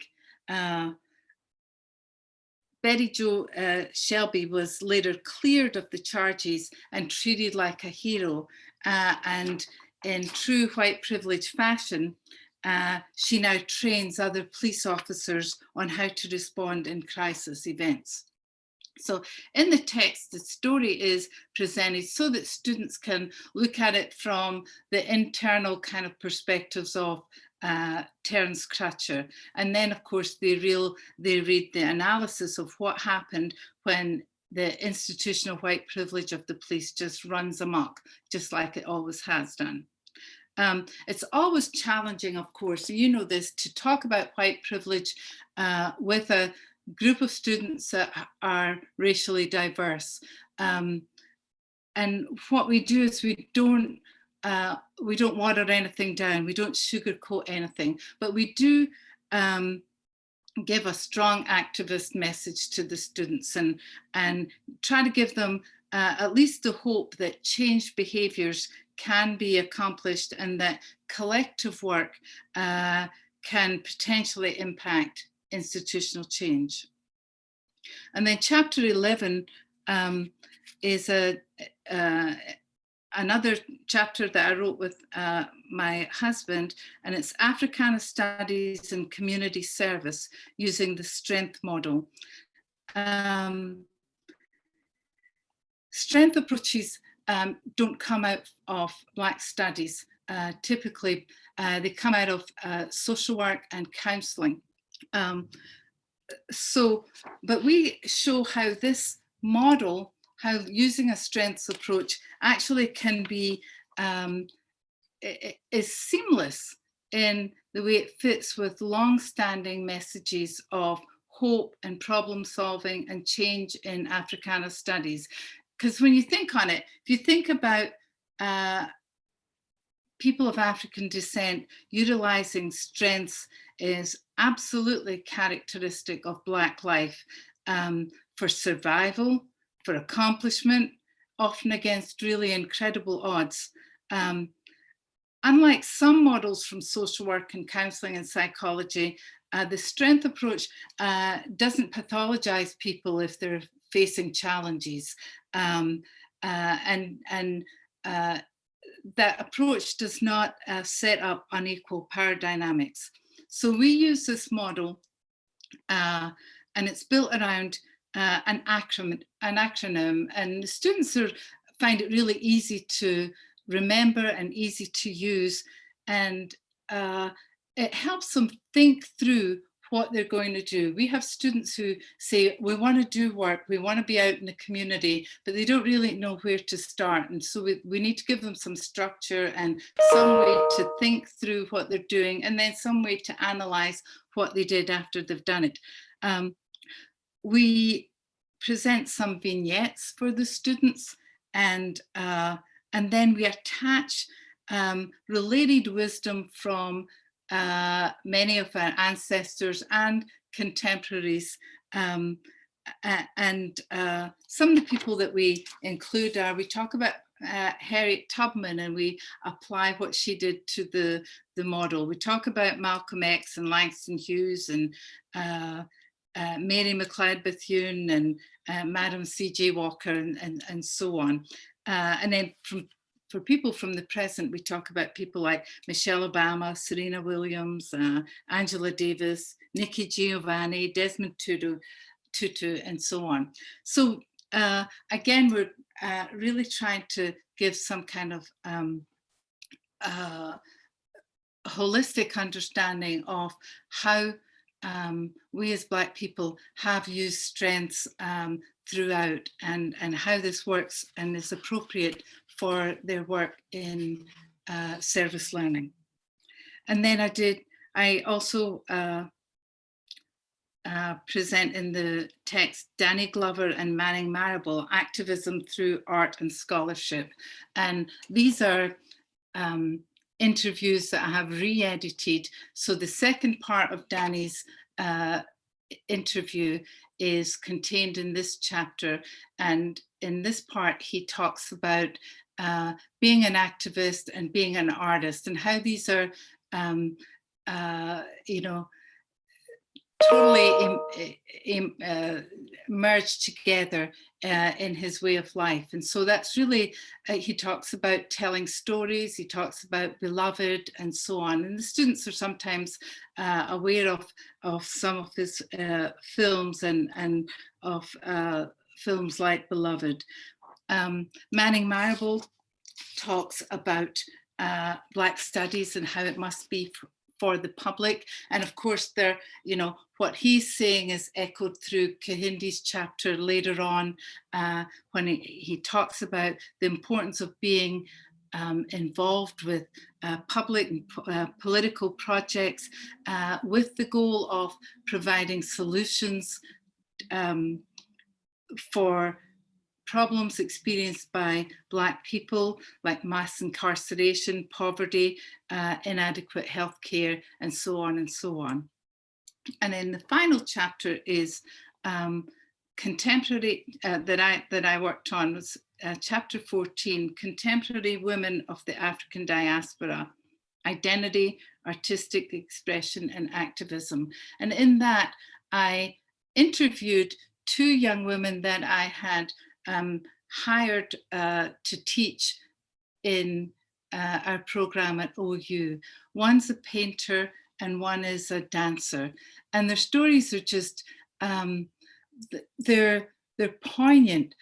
Betty Jo Shelby was later cleared of the charges and treated like a hero. And in true white privilege fashion, she now trains other police officers on how to respond in crisis events. So in the text, the story is presented so that students can look at it from the internal kind of perspectives of Terence Crutcher. And then, of course, they read the analysis of what happened when the institutional white privilege of the police just runs amok, just like it always has done. It's always challenging, of course, you know this, to talk about white privilege with a group of students that are racially diverse. And what we do is we don't water anything down, we don't sugarcoat anything, but we do give a strong activist message to the students and try to give them at least the hope that changed behaviours can be accomplished and that collective work can potentially impact institutional change. And then chapter 11 is another chapter that I wrote with my husband, and it's Africana Studies and Community Service using the strength model. Strength approaches don't come out of Black studies. Typically, they come out of social work and counselling. But we show how this model, how using a strengths approach actually can be, is seamless in the way it fits with long-standing messages of hope and problem solving and change in Africana studies. Because when you think on it, if you think about people of African descent, utilizing strengths is absolutely characteristic of Black life for survival, for accomplishment, often against really incredible odds. Unlike some models from social work and counselling and psychology, the strength approach doesn't pathologize people if they're facing challenges. That approach does not set up unequal power dynamics. So we use this model and it's built around an acronym, and the students find it really easy to remember and easy to use, and it helps them think through what they're going to do. We have students who say, we want to do work, we want to be out in the community, but they don't really know where to start. And so we need to give them some structure and some way to think through what they're doing, and then some way to analyze what they did after they've done it. We present some vignettes for the students, and then we attach related wisdom from many of our ancestors and contemporaries. Some of the people that we include are, we talk about Harriet Tubman and we apply what she did to the model. We talk about Malcolm X and Langston Hughes and Mary McLeod Bethune and Madam C.J. Walker and so on. And then for people from the present, we talk about people like Michelle Obama, Serena Williams, Angela Davis, Nikki Giovanni, Desmond Tutu, and so on. So again, we're really trying to give some kind of holistic understanding of how we as Black people have used strengths throughout, and how this works and is appropriate for their work in service learning. And then I also present in the text Danny Glover and Manning Marable, Activism Through Art and Scholarship. And these are interviews that I have re-edited. So the second part of Danny's interview is contained in this chapter. And in this part, he talks about being an activist and being an artist, and how these are, totally merged together in his way of life. And so that's really, he talks about telling stories, he talks about Beloved and so on. And the students are sometimes aware of some of his films and of films like Beloved. Manning Marable talks about Black studies and how it must be for the public. And of course, what he's saying is echoed through Kahindi's chapter later on, when he talks about the importance of being involved with public and political projects with the goal of providing solutions for problems experienced by Black people, like mass incarceration, poverty, inadequate healthcare, and so on and so on. And then the final chapter is contemporary, that I worked on, was chapter 14, Contemporary Women of the African Diaspora, Identity, Artistic Expression, and Activism. And in that, I interviewed 2 young women that I had hired to teach in our program at OU. One's a painter and one is a dancer. And their stories are just, they're poignant.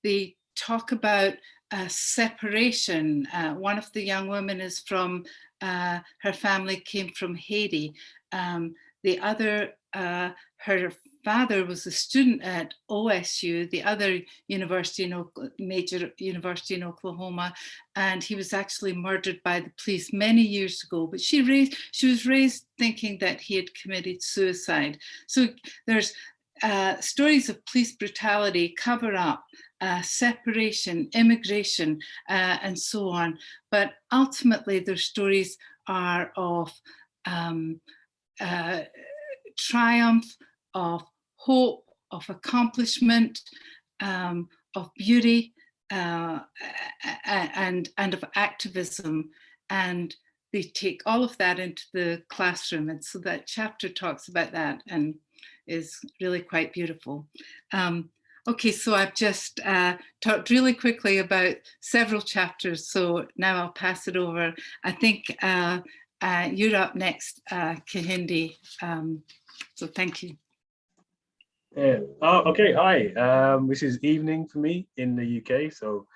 They talk about separation. One of the young women is from, her family came from Haiti. The other, her father was a student at OSU, the other university major university in Oklahoma, and he was actually murdered by the police many years ago. But she was raised thinking that he had committed suicide. So there's stories of police brutality, cover up, separation, immigration, and so on. But ultimately, their stories are of triumph, of hope, of accomplishment, of beauty, and of activism. And they take all of that into the classroom. And so that chapter talks about that and is really quite beautiful. Okay, so I've just talked really quickly about several chapters. So now I'll pass it over. I think you're up next, Kahindi. So thank you. Yeah. Oh, okay. Hi. This is evening for me in the UK. So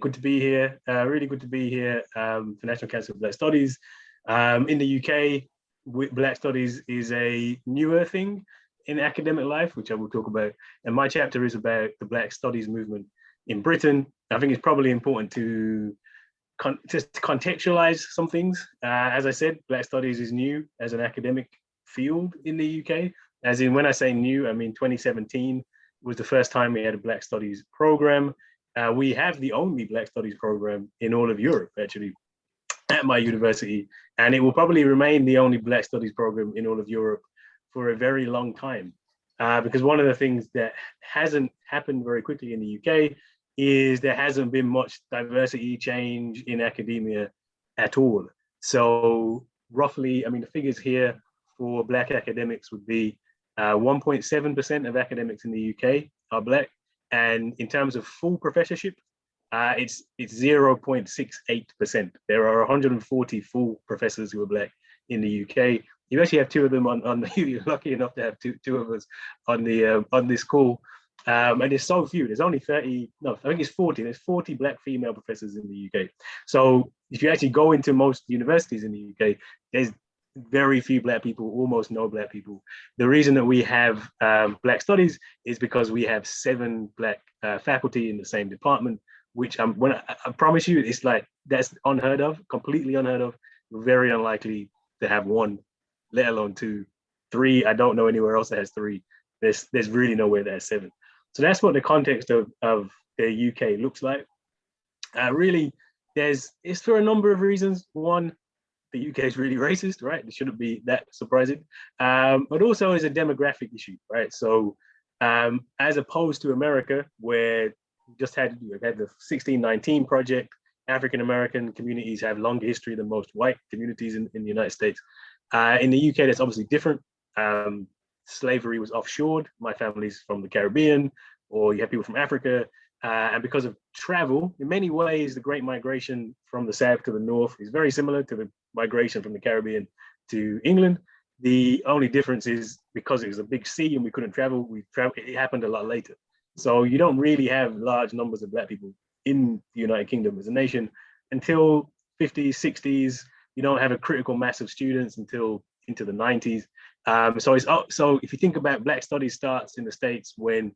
good to be here. Really good to be here for National Council of Black Studies. In the UK, Black Studies is a newer thing in academic life, which I will talk about. And my chapter is about the Black Studies movement in Britain. I think it's probably important to just contextualize some things. As I said, Black Studies is new as an academic field in the UK. As in, when I say new, I mean 2017 was the first time we had a Black Studies program. We have the only Black Studies program in all of Europe, actually, at my university. And it will probably remain the only Black Studies program in all of Europe for a very long time. Because one of the things that hasn't happened very quickly in the UK is there hasn't been much diversity change in academia at all. So roughly, I mean, the figures here for Black academics would be 1.7% of academics in the UK are Black. And in terms of full professorship, it's 0.68%. There are 140 full professors who are Black in the UK. You actually have 2 of them on you're lucky enough to have two of us on this call. And there's so few, there's only 30, no, I think it's 40. There's 40 Black female professors in the UK. So if you actually go into most universities in the UK, there's very few Black people, almost no Black people. The reason that we have Black Studies is because we have 7 Black faculty in the same department, which I promise you, it's like, that's unheard of, completely unheard of. Very unlikely to have 1, let alone 2, 3. I don't know anywhere else that has 3. There's really nowhere that has 7. So that's what the context of the UK looks like. Really, it's for a number of reasons. One, the UK is really racist, right? It shouldn't be that surprising. But also is a demographic issue, right? So as opposed to America, where we had the 1619 Project, African American communities have longer history than most white communities in the United States. In the UK, that's obviously different. Slavery was offshored. My family's from the Caribbean, or you have people from Africa. And because of travel, in many ways, the Great Migration from the south to the north is very similar to the migration from the Caribbean to England. The only difference is because it was a big sea and we couldn't travel, it happened a lot later. So you don't really have large numbers of Black people in the United Kingdom as a nation until 50s, 60s. You don't have a critical mass of students until into the 90s. So if you think about Black Studies starts in the States when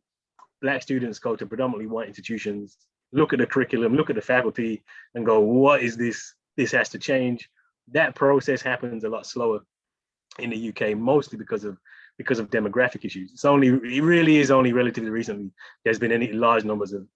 Black students go to predominantly white institutions look at the curriculum, look at the faculty, and go, what is this? This has to change. That process happens a lot slower in the UK, mostly because of demographic issues. It really is only relatively recently there's been any large numbers of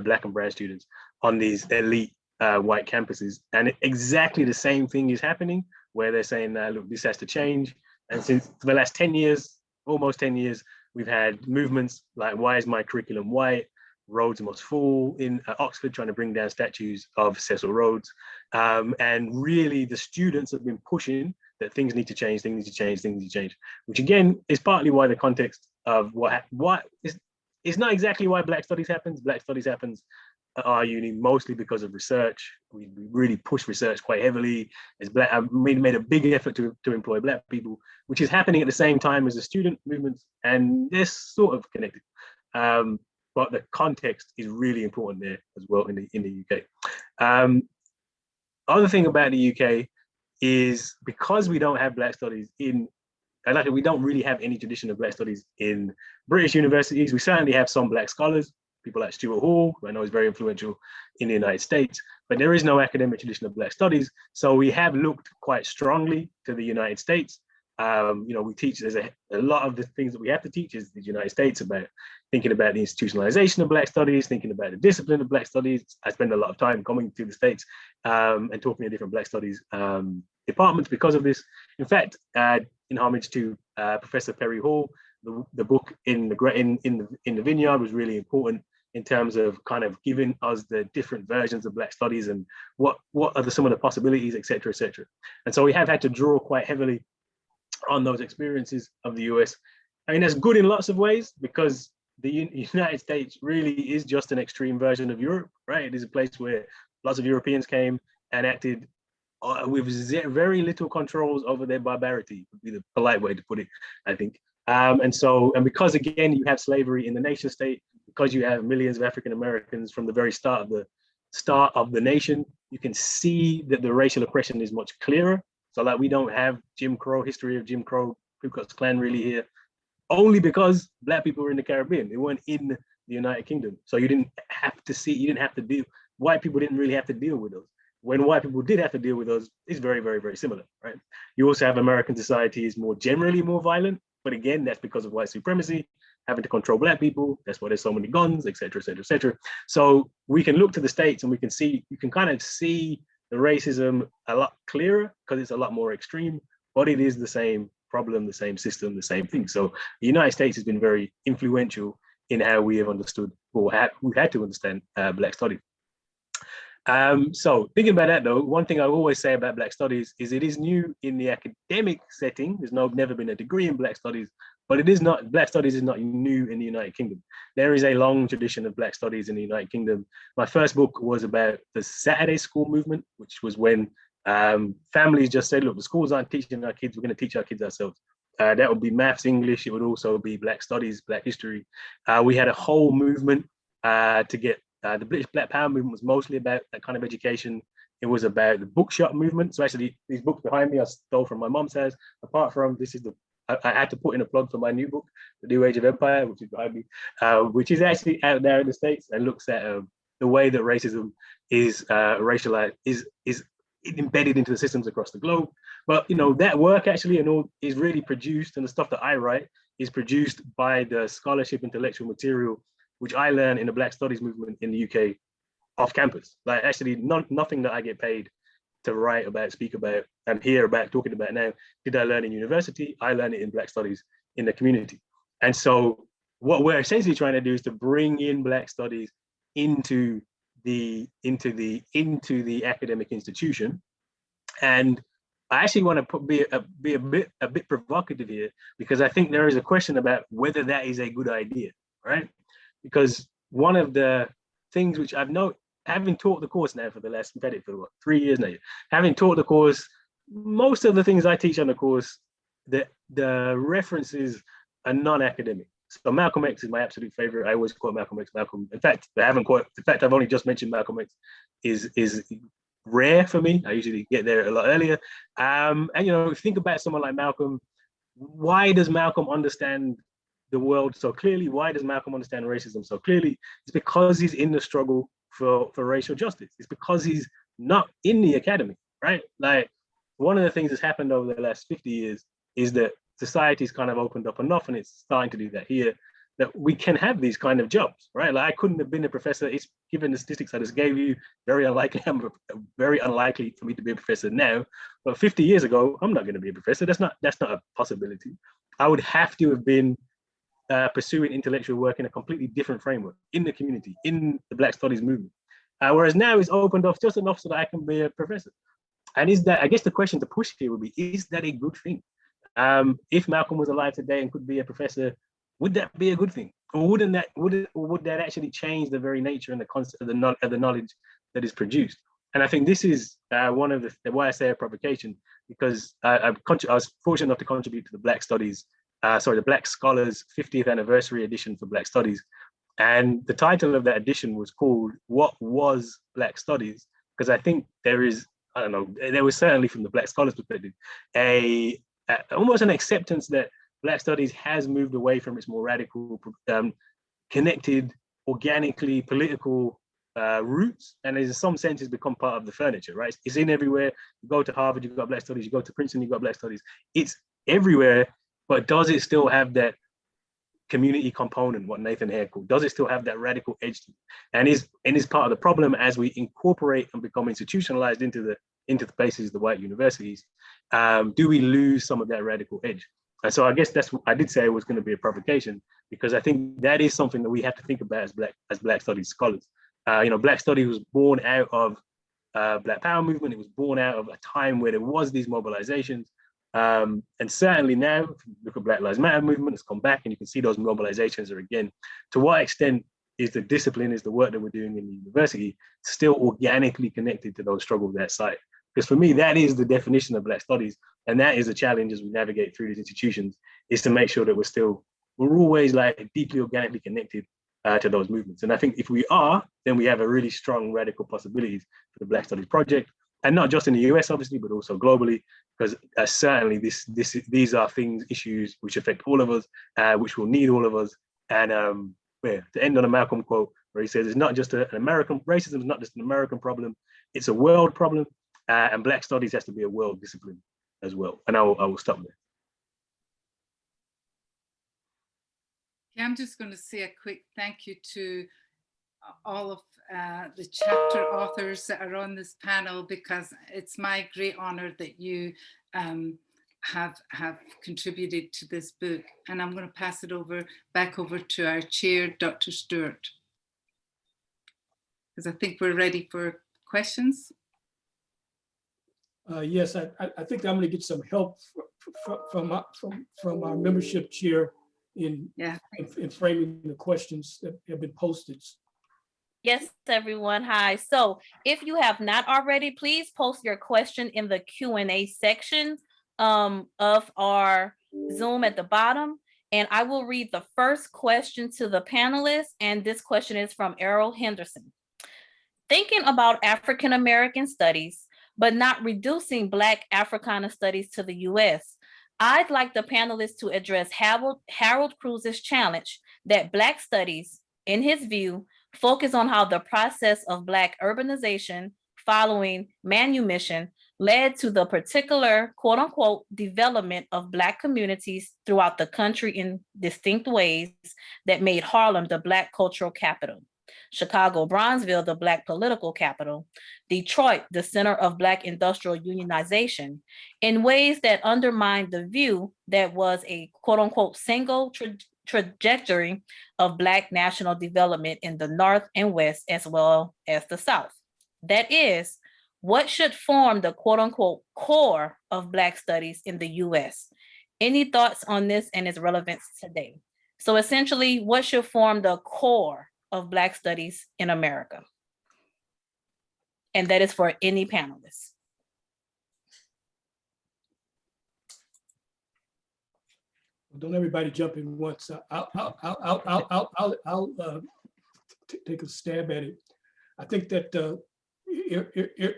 Black and brown students on these elite white campuses, and exactly the same thing is happening where they're saying, look, this has to change. And since the last 10 years, almost 10 years, we've had movements like, why is my curriculum white? Roads must fall in Oxford, trying to bring down statues of Cecil Rhodes. And really the students have been pushing that things need to change, things need to change, things need to change, which again is partly why the context of what is, it's not exactly why Black Studies happens. Black Studies happens at our uni mostly because of research. We really push research quite heavily. I've made a big effort to employ Black people, which is happening at the same time as the student movements, and they're sort of connected. But the context is really important there as well in the UK. Other thing about the UK is because we don't have Black Studies we don't really have any tradition of Black Studies in British universities. We certainly have some Black scholars, people like Stuart Hall, who I know is very influential in the United States, but there is no academic tradition of Black Studies. So we have looked quite strongly to the United States. We teach, there's a lot of the things that we have to teach is the United States, about thinking about the institutionalization of Black Studies, thinking about the discipline of Black Studies. I spend a lot of time coming to the States and talking to different Black Studies departments because of this. In fact, in homage to Professor Perry Hall, the book in the Vineyard was really important in terms of kind of giving us the different versions of Black Studies and what are some of the possibilities, et cetera, et cetera. And so we have had to draw quite heavily on those experiences of the US. I mean, that's good in lots of ways, because the United States really is just an extreme version of Europe, right? It is a place where lots of Europeans came and acted with very little controls over their barbarity, would be the polite way to put it, I think. And because again, you have slavery in the nation state, because you have millions of African Americans from the very start of the nation, you can see that the racial oppression is much clearer. So like, we don't have history of Jim Crow, Ku Klux Klan really here, only because Black people were in the Caribbean. They weren't in the United Kingdom. So you didn't have to deal, white people didn't really have to deal with those. When white people did have to deal with those, it's very, very, very similar, right? You also have American society is generally more violent, but again, that's because of white supremacy, having to control Black people. That's why there's so many guns, et cetera, et cetera, et cetera. So we can look to the States and you can kind of see the racism a lot clearer because it's a lot more extreme, but it is the same problem, the same system, the same thing. So the United States has been very influential in how we have understood, or we've had to understand Black Studies. So thinking about that though, one thing I always say about Black Studies is it is new in the academic setting. There's never been a degree in Black Studies, but Black Studies is not new in the United Kingdom. There is a long tradition of Black Studies in the United Kingdom. My first book was about the Saturday school movement, which was when families just said, look, the schools aren't teaching our kids, we're going to teach our kids ourselves. That would be maths, English. It would also be Black Studies, Black history. We had a whole movement to get the British Black Power movement was mostly about that kind of education. It was about the bookshop movement. So actually, these books behind me I stole from my mom's house. Apart from this, I had to put in a plug for my new book, The New Age of Empire, which is behind me, which is actually out there in the States and looks at the way that racism is racialized, is embedded into the systems across the globe. But that work actually is really produced, and the stuff that I write is produced by the scholarship intellectual material which I learned in the Black Studies movement in the UK off campus. Like actually nothing that I get paid to write about, speak about, and hear about, talking about now, did I learn in university? I learned it in Black Studies in the community. And so what we're essentially trying to do is to bring in Black Studies into the academic institution. And I actually want to be a bit provocative here, because I think there is a question about whether that is a good idea, right? Because one of the things which having taught the course now for the last, we've had it for 3 years now, having taught the course, most of the things I teach on the course, the references are non-academic. So Malcolm X is my absolute favorite. I always quote Malcolm X. In fact, I've only just mentioned Malcolm X is rare for me. I usually get there a lot earlier. And if you think about someone like Malcolm, why does Malcolm understand the world so clearly? Why does Malcolm understand racism so clearly? It's because he's in the struggle for racial justice. It's because he's not in the academy, right? Like, one of the things that's happened over the last 50 years is that society's kind of opened up enough, and it's starting to do that here, that we can have these kind of jobs, right? Like, I couldn't have been a professor. It's, given the statistics I just gave you, very unlikely for me to be a professor now. But 50 years ago, I'm not going to be a professor. That's not a possibility. I would have to have been pursuing intellectual work in a completely different framework, in the community, in the Black Studies movement. Whereas now it's opened up just enough so that I can be a professor. And is that, I guess the question to push here would be, is that a good thing? If Malcolm was alive today and could be a professor, would that be a good thing? Or would that actually change the very nature and the concept of the knowledge that is produced? And I think this is one of the why I say a provocation, because I was fortunate enough to contribute to the Black Studies, the Black Scholars 50th anniversary edition for Black Studies. And the title of that edition was called "What Was Black Studies?" Because I think there is, I don't know, there was certainly from the Black Scholars perspective, almost an acceptance that Black Studies has moved away from its more radical, connected, organically political roots, and in some sense has become part of the furniture, right? It's in everywhere. You go to Harvard, you've got Black Studies. You go to Princeton, you've got Black Studies. It's everywhere, but does it still have that community component, what Nathan Hare called? Does it still have that radical edge to it? And is part of the problem as we incorporate and become institutionalized into the places, the white universities, do we lose some of that radical edge? And so I guess that's what I did say it was going to be a provocation, because I think that is something that we have to think about as Black Studies scholars. Black Studies was born out of Black Power movement. It was born out of a time where there was these mobilizations. And certainly now, if you look at Black Lives Matter movement, it's come back and you can see those mobilizations are again. To what extent is the discipline, is the work that we're doing in the university still organically connected to those struggles outside? Because for me, that is the definition of Black Studies. And that is a challenge as we navigate through these institutions, is to make sure that we're always like deeply organically connected to those movements. And I think if we are, then we have a really strong radical possibilities for the Black Studies project. And not just in the US, obviously, but also globally, because certainly these are issues which affect all of us, which will need all of us. And to end on a Malcolm quote, where he says, it's not just an American, racism is not just an American problem, it's a world problem. And Black Studies has to be a world discipline as well. And I will stop there. Yeah, I'm just going to say a quick thank you to all of the chapter authors that are on this panel, because it's my great honor that you have contributed to this book. And I'm going to pass it back over to our chair, Dr. Stewart, because I think we're ready for questions. Yes, I think I'm going to get some help from our membership chair in framing the questions that have been posted. Yes, everyone. Hi. So if you have not already, please post your question in the Q&A section of our Zoom at the bottom. And I will read the first question to the panelists. And this question is from Errol Henderson. Thinking about African American studies, but not reducing Black Africana studies to the US, I'd like the panelists to address Harold Cruz's challenge that Black studies, in his view, focus on how the process of Black urbanization following manumission led to the particular quote unquote development of Black communities throughout the country in distinct ways that made Harlem the Black cultural capital, Chicago, Bronzeville, the Black political capital, Detroit, the center of Black industrial unionization, in ways that undermined the view that was a quote unquote single trajectory of Black national development in the North and West, as well as the South. That is, what should form the quote unquote core of Black studies in the US? Any thoughts on this and its relevance today? So essentially, what should form the core of Black studies in America? And that is for any panelists. Don't everybody jump in once. I'll take a stab at it. I think that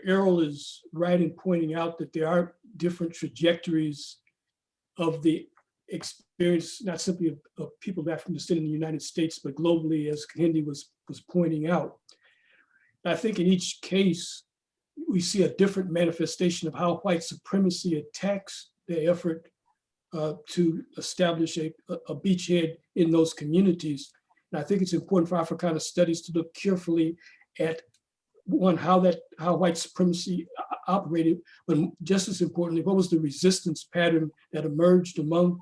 Errol is right in pointing out that there are different trajectories of the experience, not simply of people of African descent in the United States, but globally, as Kendi was pointing out. I think in each case, we see a different manifestation of how white supremacy attacks the effort to establish a beachhead in those communities. And I think it's important for Africana Studies to look carefully at one, how white supremacy operated, but just as importantly, what was the resistance pattern that emerged among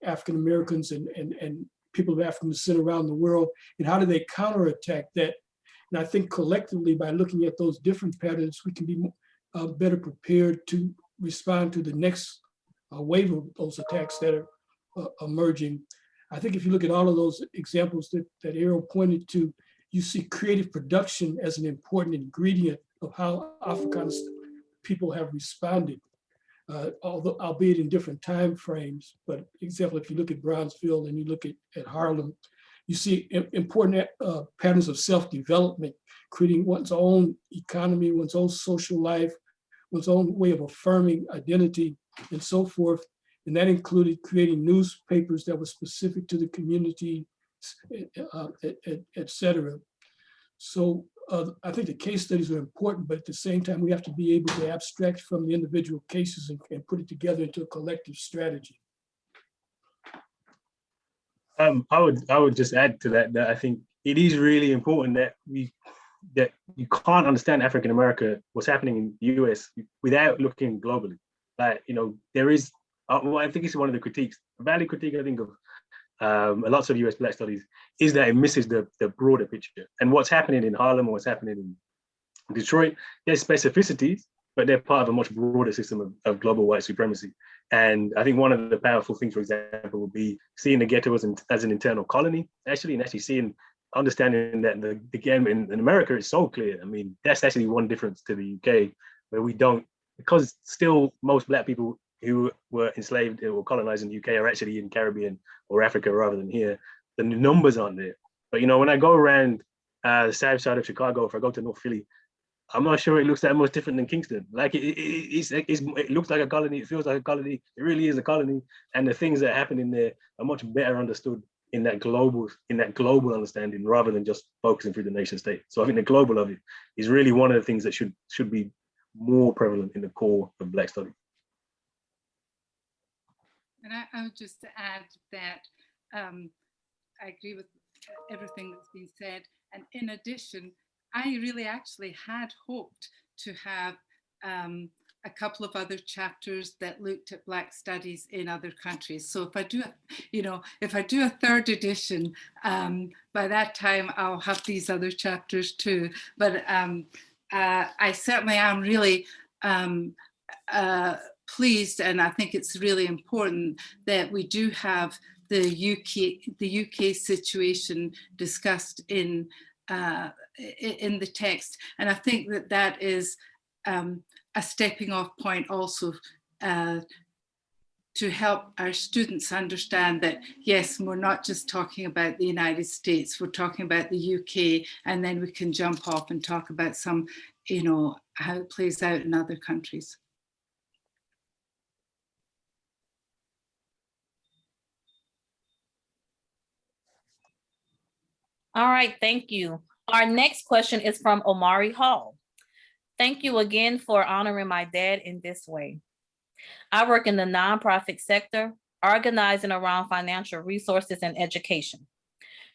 African Americans and people of African descent around the world, and how do they counterattack that? And I think collectively, by looking at those different patterns, we can be better prepared to respond to the next wave of those attacks that are emerging. I think if you look at all of those examples that Errol pointed to, you see creative production as an important ingredient of how Africana people have responded, although albeit in different time frames. But example, if you look at Brownsville and you look at Harlem, you see important patterns of self-development, creating one's own economy, one's own social life, one's own way of affirming identity, and so forth. And that included creating newspapers that were specific to the community, et cetera. So I think the case studies are important, but at the same time, we have to be able to abstract from the individual cases and put it together into a collective strategy. I would just add to that I think it is really important that you can't understand African America, what's happening in the US, without looking globally. Like, there is, well, I think it's one of the critiques, a valid critique, I think, of lots of US Black studies, is that it misses the broader picture. And what's happening in Harlem or what's happening in Detroit, there's specificities, but they're part of a much broader system of global white supremacy. And I think one of the powerful things, for example, would be seeing the ghetto as an internal colony, and actually understanding that the game in America is so clear. I mean, that's actually one difference to the UK, where we don't, because still most Black people who were enslaved or colonized in the UK are actually in Caribbean or Africa rather than here. The numbers aren't there. But when I go around the south side of Chicago, if I go to North Philly, I'm not sure it looks that much different than Kingston. Like it looks like a colony, it feels like a colony, it really is a colony. And the things that happen in there are much better understood in that global understanding, rather than just focusing through the nation state. So I think the global of it is really one of the things that should be more prevalent in the core of Black studies. And I would just add that I agree with everything that's been said. And in addition, I really actually had hoped to have a couple of other chapters that looked at Black studies in other countries. So if I do a third edition, by that time I'll have these other chapters too. But I certainly am really pleased, and I think it's really important that we do have the UK situation discussed in the text. And I think that is a stepping off point also to help our students understand that, yes, we're not just talking about the United States, we're talking about the UK, and then we can jump off and talk about some, how it plays out in other countries. All right, thank you. Our next question is from Omari Hall. Thank you again for honoring my dad in this way. I work in the nonprofit sector, organizing around financial resources and education.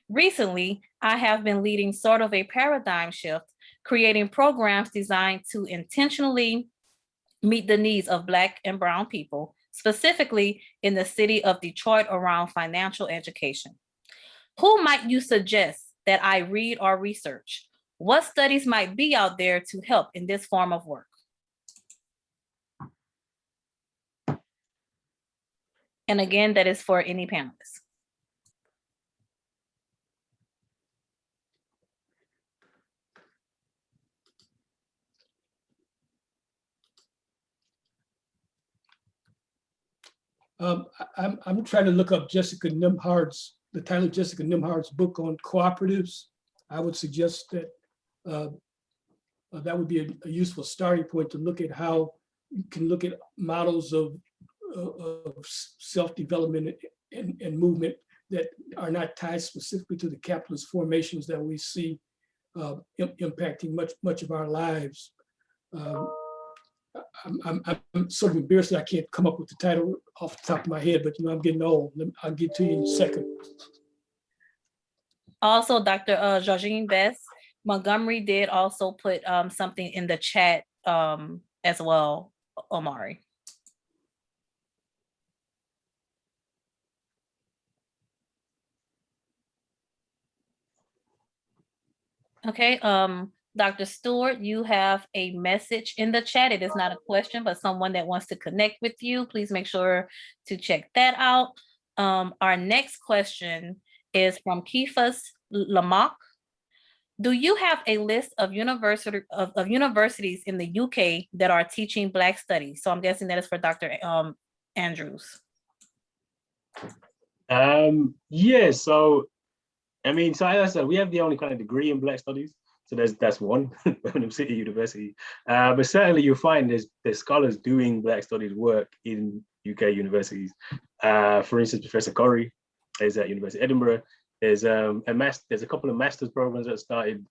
Recently, I have been leading sort of a paradigm shift, creating programs designed to intentionally meet the needs of Black and Brown people, specifically in the city of Detroit around financial education. Who might you suggest that I read or research? What studies might be out there to help in this form of work? And again, that is for any panelists. I'm trying to look up the title of Jessica Nimhard's book on cooperatives. I would suggest that that would be a useful starting point to look at how you can look at models of of self-development and movement that are not tied specifically to the capitalist formations that we see impacting much of our lives. I'm sort of embarrassed that I can't come up with the title off the top of my head, but I'm getting old. I'll get to you in a second. Also, Dr. Georgine Bess Montgomery did also put something in the chat as well, Omari. Okay, Dr. Stewart, you have a message in the chat. It is not a question, but someone that wants to connect with you. Please make sure to check that out. Our next question is from Kefas Lamak. Do you have a list of universities in the UK that are teaching Black studies? So I'm guessing that is for Dr. Andrews. Yeah, so I mean, so as I said, we have the only kind of degree in Black studies. So that's one, Birmingham City University. But certainly you'll find there's scholars doing Black studies work in UK universities. For instance, Professor Corrie is at University of Edinburgh. There's a couple of master's programs that started.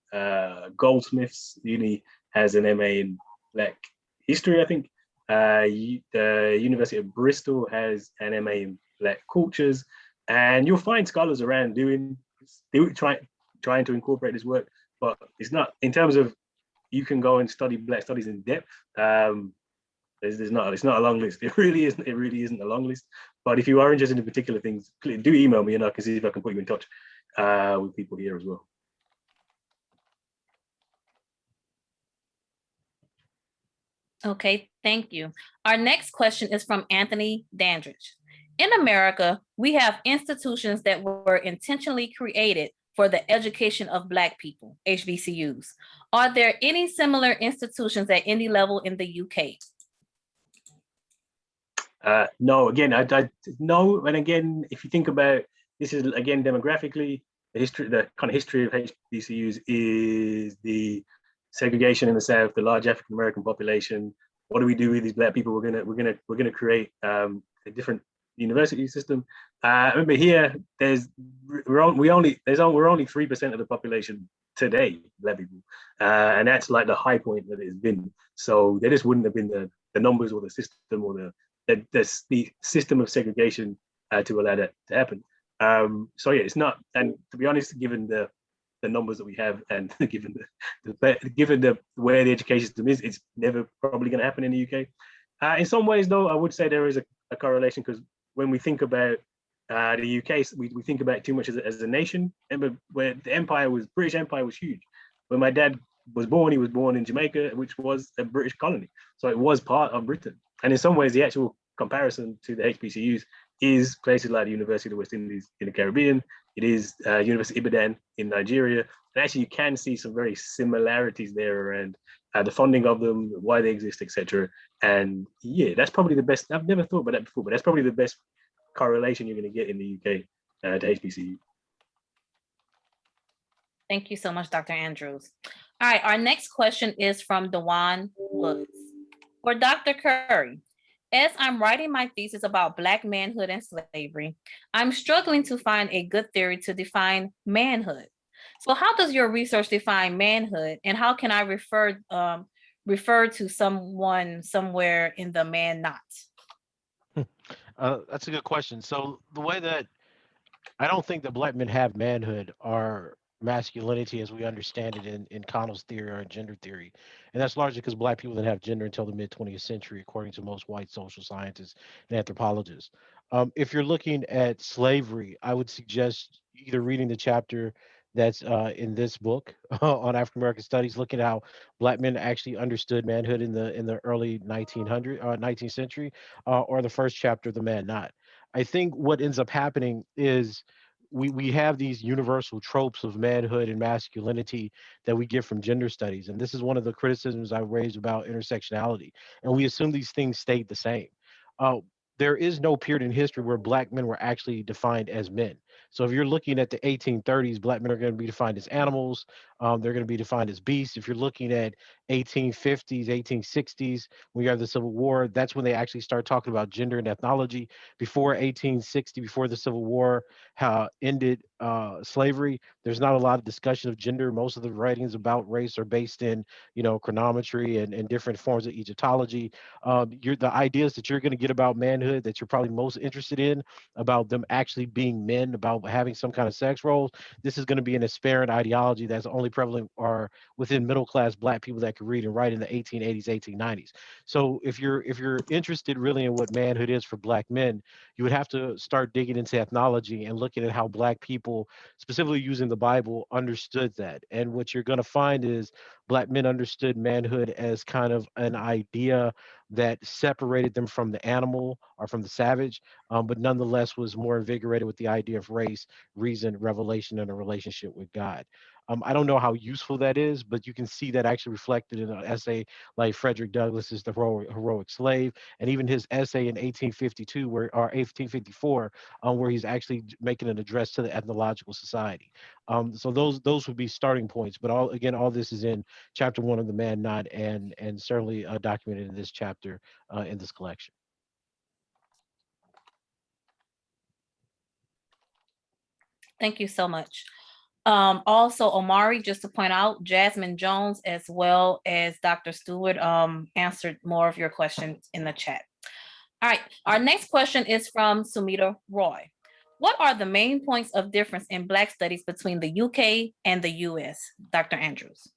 Goldsmiths Uni has an MA in Black history, I think. The University of Bristol has an MA in Black cultures. And you'll find scholars around trying to incorporate this work, but it's not, in terms of you can go and study Black studies in depth. It's not a long list. It really isn't a long list. But if you are interested in particular things, do email me and I can see if I can put you in touch with people here as well. Okay, thank you. Our next question is from Anthony Dandridge. In America, we have institutions that were intentionally created for the education of Black people, HBCUs. Are there any similar institutions at any level in the UK? No, again, no. And again, if you think about, this is again demographically, the kind of history of HBCUs is the segregation in the South, the large African American population. What do we do with these Black people? We're gonna create a different university system. Remember here, we're only 3% of the population today, Black people, and that's like the high point that it's been. So there just wouldn't have been the numbers or the system or the system of segregation to allow that to happen. So yeah, it's not. And to be honest, given the numbers that we have, and given the way the education system is, it's never probably going to happen in the UK. In some ways, though, I would say there is a correlation, because when we think about the UK, we think about it too much as a nation. Remember, where the British Empire was huge. When my dad was born, he was born in Jamaica, which was a British colony. So it was part of Britain. And in some ways, the actual comparison to the HBCUs is places like the University of the West Indies in the Caribbean. It is University of Ibadan in Nigeria. And actually, you can see some very similarities there around the funding of them, why they exist, etc. And yeah, that's probably the best. I've never thought about that before, but that's probably the best correlation you're going to get in the UK to HBCU. Thank you so much, Dr. Andrews. All right, our next question is from Dewan Woods. For Dr. Curry, as I'm writing my thesis about Black manhood and slavery, I'm struggling to find a good theory to define manhood. So how does your research define manhood, and how can I refer to someone somewhere in the man not? That's a good question. So the way that I don't think that Black men have manhood or masculinity as we understand it in Connell's theory or in gender theory. And that's largely because Black people didn't have gender until the mid 20th century, according to most white social scientists and anthropologists. If you're looking at slavery, I would suggest either reading the chapter that's in this book on African American studies, looking at how Black men actually understood manhood in the early 19th century, or the first chapter, The Man Not. I think what ends up happening is we have these universal tropes of manhood and masculinity that we get from gender studies. And this is one of the criticisms I raised about intersectionality. And we assume these things stayed the same. There is no period in history where Black men were actually defined as men. So if you're looking at the 1830s, Black men are going to be defined as animals. They're going to be defined as beasts. If you're looking at 1850s, 1860s, when you have the Civil War, that's when they actually start talking about gender and ethnology. Before 1860, before the Civil War ended slavery, there's not a lot of discussion of gender. Most of the writings about race are based in, chronometry and different forms of Egyptology. The ideas that you're going to get about manhood that you're probably most interested in, about them actually being men, about having some kind of sex roles, this is going to be an aspirant ideology that's only prevalent or within middle class Black people that can read and write in the 1880s, 1890s. So if you're interested really in what manhood is for Black men, you would have to start digging into ethnology and looking at how Black people, specifically using the Bible, understood that. And what you're going to find is Black men understood manhood as kind of an idea that separated them from the animal or from the savage, but nonetheless was more invigorated with the idea of race, reason, revelation, and a relationship with God. I don't know how useful that is, but you can see that actually reflected in an essay like Frederick Douglass's The Heroic Slave, and even his essay in 1852 or 1854, where he's actually making an address to the Ethnological Society. So those would be starting points. But all this is in chapter 1 of the Man Not, and certainly documented in this chapter in this collection. Thank you so much. Also, Omari, just to point out, Jasmine Jones as well as Dr. Stewart answered more of your questions in the chat. All right, our next question is from Sumita Roy. What are the main points of difference in Black studies between the UK and the US, Dr. Andrews?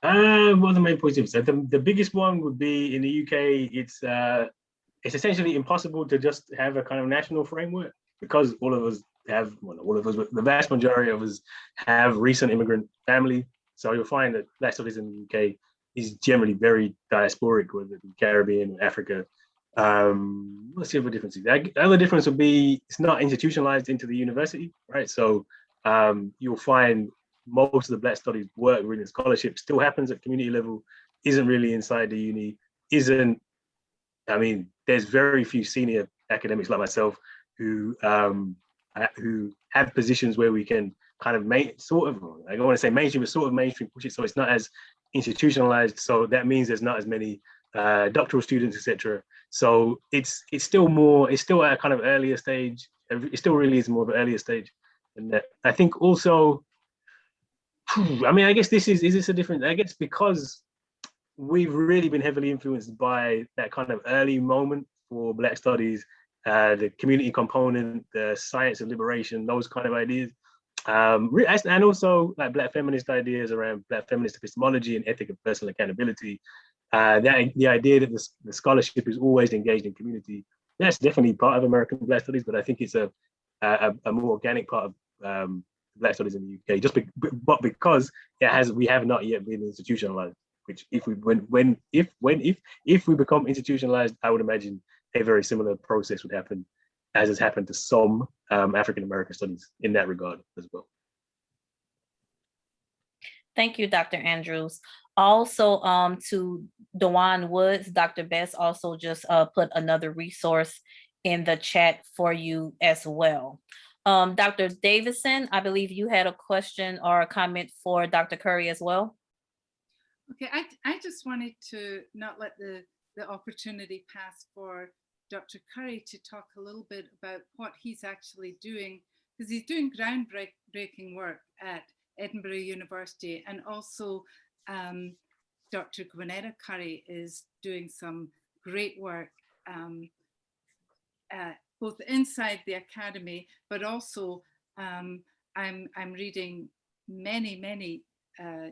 What are the main points of difference? The biggest one would be in the UK, it's essentially impossible to just have a kind of national framework, because all of us have, well, all of us, but the vast majority of us have recent immigrant family. So you'll find that Black studies in the UK is generally very diasporic, whether it be Caribbean, Africa. Let's see what the difference is. The other difference would be it's not institutionalized into the university, right? So you'll find most of the Black studies work within scholarship still happens at community level, isn't really inside the uni, there's very few senior academics like myself who have positions where we can kind of I don't want to say mainstream, but sort of mainstream push it, so it's not as institutionalized. So that means there's not as many doctoral students, etc. So it's still at a kind of earlier stage. It still really is more of an earlier stage. And I think also, I guess is this a different, I guess because we've really been heavily influenced by that kind of early moment for Black studies, the community component, the science of liberation, those kind of ideas. And also like Black feminist ideas around Black feminist epistemology and ethic of personal accountability. The idea that the scholarship is always engaged in community, that's definitely part of American Black studies, but I think it's a more organic part of Black studies in the UK, but because we have not yet been institutionalized. Which if we become institutionalized, I would imagine a very similar process would happen, as has happened to some African American studies in that regard as well. Thank you, Dr. Andrews. Also, to Dewan Woods, Dr. Best also just put another resource in the chat for you as well. Dr. Davison, I believe you had a question or a comment for Dr. Curry as well. Okay, I just wanted to not let the opportunity pass for Dr. Curry to talk a little bit about what he's actually doing, because he's doing groundbreaking work at Edinburgh University, and also Dr. Gwinnetta Curry is doing some great work both inside the academy, but also I'm reading many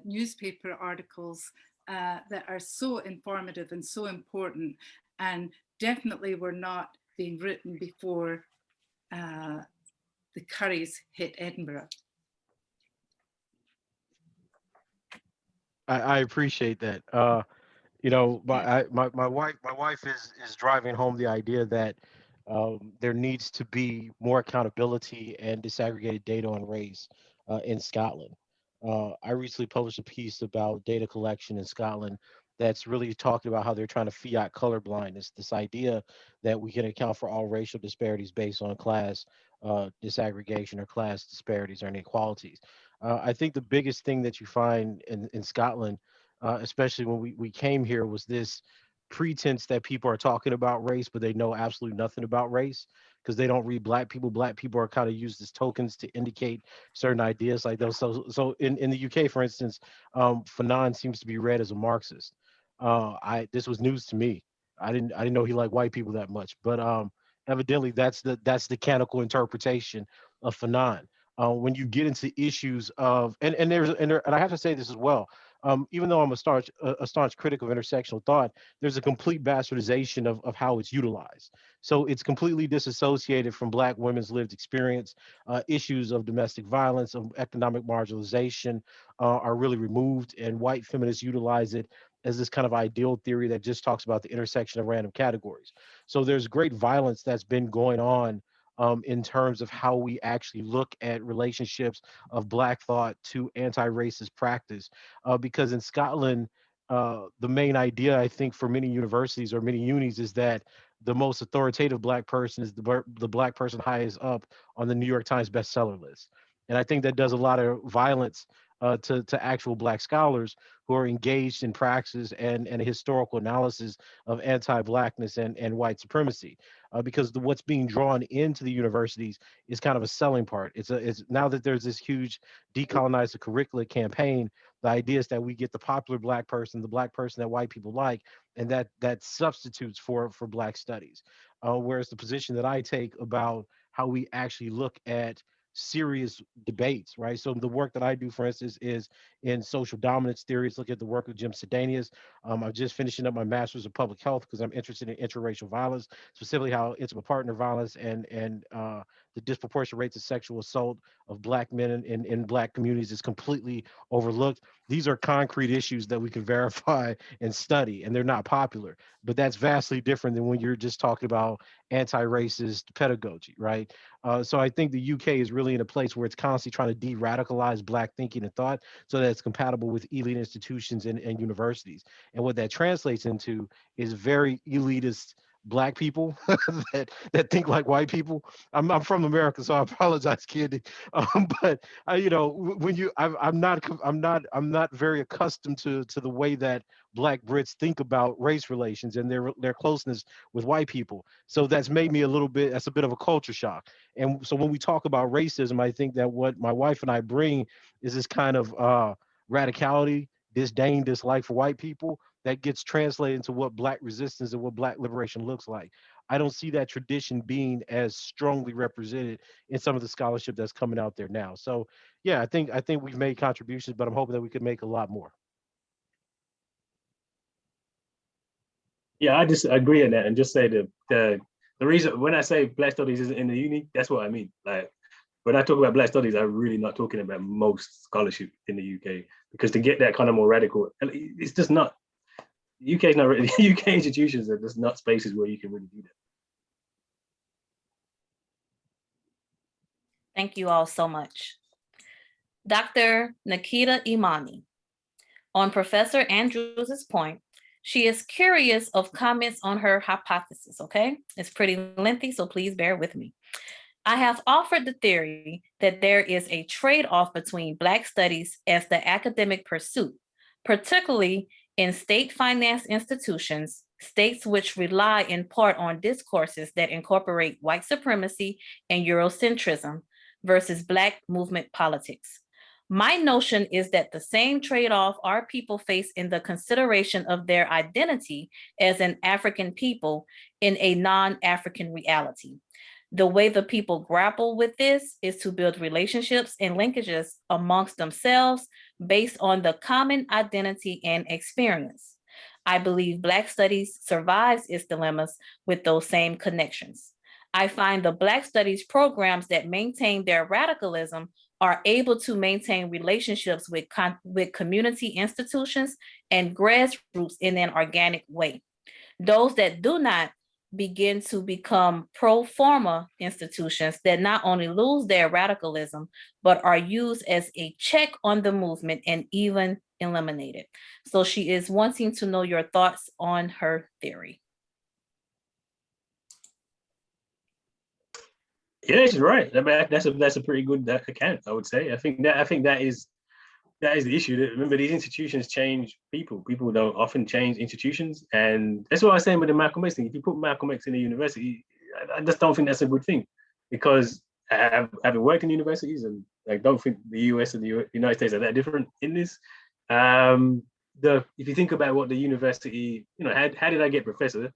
newspaper articles that are so informative and so important, and definitely were not being written before the Currys hit Edinburgh. I appreciate that. My wife is driving home the idea that there needs to be more accountability and disaggregated data on race in Scotland. I recently published a piece about data collection in Scotland that's really talking about how they're trying to fiat colorblindness, this idea that we can account for all racial disparities based on class disaggregation or class disparities or inequalities. I think the biggest thing that you find in Scotland, especially when we came here, was this pretense that people are talking about race, but they know absolutely nothing about race because they don't read Black people. Black people are kind of used as tokens to indicate certain ideas like those. So in the UK, for instance, Fanon seems to be read as a Marxist. This was news to me. I didn't know he liked white people that much, but evidently that's the canonical interpretation of Fanon. When you get into issues of and I have to say this as well. Even though I'm a staunch critic of intersectional thought, there's a complete bastardization of how it's utilized. So it's completely disassociated from Black women's lived experience. Issues of domestic violence, of economic marginalization are really removed, and white feminists utilize it as this kind of ideal theory that just talks about the intersection of random categories. So there's great violence that's been going on in terms of how we actually look at relationships of Black thought to anti-racist practice. Because in Scotland, the main idea, I think, for many universities or many unis is that the most authoritative Black person is the Black person highest up on the New York Times bestseller list. And I think that does a lot of violence to actual Black scholars who are engaged in praxis and historical analysis of anti-Blackness and white supremacy, because what's being drawn into the universities is kind of a selling part. It's now that there's this huge decolonize the curricula campaign. The idea is that we get the popular Black person, the Black person that white people like, and that substitutes for Black studies. Whereas the position that I take about how we actually look at serious debates, right? So the work that I do, for instance, is in social dominance theories. Look at the work of Jim Sedanius. I'm just finishing up my master's of public health because I'm interested in interracial violence, specifically how intimate partner violence and the disproportionate rates of sexual assault of Black men in Black communities is completely overlooked. These are concrete issues that we can verify and study, and they're not popular. But that's vastly different than when you're just talking about anti-racist pedagogy, right? So I think the UK is really in a place where it's constantly trying to de-radicalize Black thinking and thought so that it's compatible with elite institutions and universities. And what that translates into is very elitist Black people that think like white people. I'm from America, so I apologize, kid. But when I'm not very accustomed to the way that Black Brits think about race relations and their closeness with white people. So that's made me that's a bit of a culture shock. And so when we talk about racism, I think that what my wife and I bring is this kind of radicality, disdain, dislike for white people that gets translated into what Black resistance and what Black liberation looks like. I don't see that tradition being as strongly represented in some of the scholarship that's coming out there now. So yeah, I think we've made contributions, but I'm hoping that we could make a lot more. Yeah, I just agree on that and just say the reason when I say Black studies isn't in the uni, that's what I mean. Like when I talk about Black studies, I'm really not talking about most scholarship in the UK, because to get that kind of more radical, it's just not. UK is not really, UK institutions are just not spaces where you can really do that. Thank you all so much. Dr. Nikita Imani. On Professor Andrews' point, she is curious of comments on her hypothesis, okay? It's pretty lengthy, so please bear with me. I have offered the theory that there is a trade-off between Black studies as the academic pursuit, particularly in state-financed institutions, states which rely in part on discourses that incorporate white supremacy and Eurocentrism versus Black movement politics. My notion is that the same trade-off our people face in the consideration of their identity as an African people in a non-African reality. The way the people grapple with this is to build relationships and linkages amongst themselves based on the common identity and experience. I believe Black studies survives its dilemmas with those same connections. I find the Black studies programs that maintain their radicalism are able to maintain relationships with community institutions and grassroots in an organic way. Those that do not begin to become pro forma institutions that not only lose their radicalism, but are used as a check on the movement and even eliminated. So she is wanting to know your thoughts on her theory. Yeah, she's right. I mean, that's a pretty good account, I would say. I think that is the issue. Remember, these institutions change people. People don't often change institutions, and that's what I was saying with the Malcolm X thing. If you put Malcolm X in a university, I just don't think that's a good thing, because having worked in universities, and I don't think the US and the United States are that different in this. If you think about what the university, how did I get professor?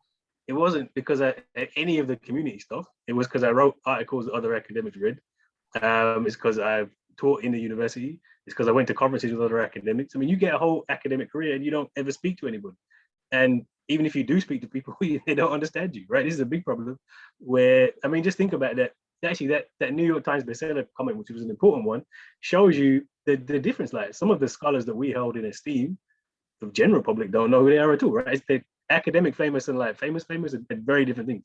It wasn't because I had any of the community stuff. It was because I wrote articles that other academics read. It's because I've taught in the university. It's because I went to conferences with other academics. I mean, you get a whole academic career and you don't ever speak to anybody. And even if you do speak to people, they don't understand you, right? This is a big problem where, I mean, just think about that. Actually, that New York Times bestseller comment, which was an important one, shows you the difference. Like some of the scholars that we hold in esteem, the general public don't know who they are at all, right? It's the academic famous and like famous are very different things,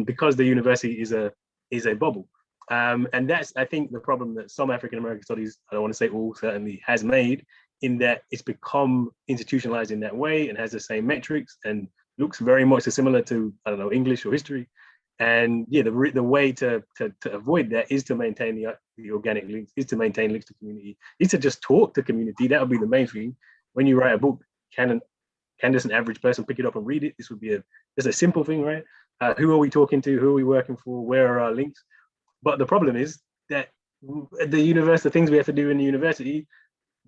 because the university is a bubble. And that's, I think, the problem that some African American studies, I don't want to say all, certainly has made, in that it's become institutionalized in that way and has the same metrics and looks very much similar to, I don't know, English or history. And yeah, the way to avoid that is to maintain the organic links, is to maintain links to community, is to just talk to community. That would be the main thing. When you write a book, can just an average person pick it up and read it? This would be just a simple thing, right? Who are we talking to? Who are we working for? Where are our links? But the problem is that the things we have to do in the university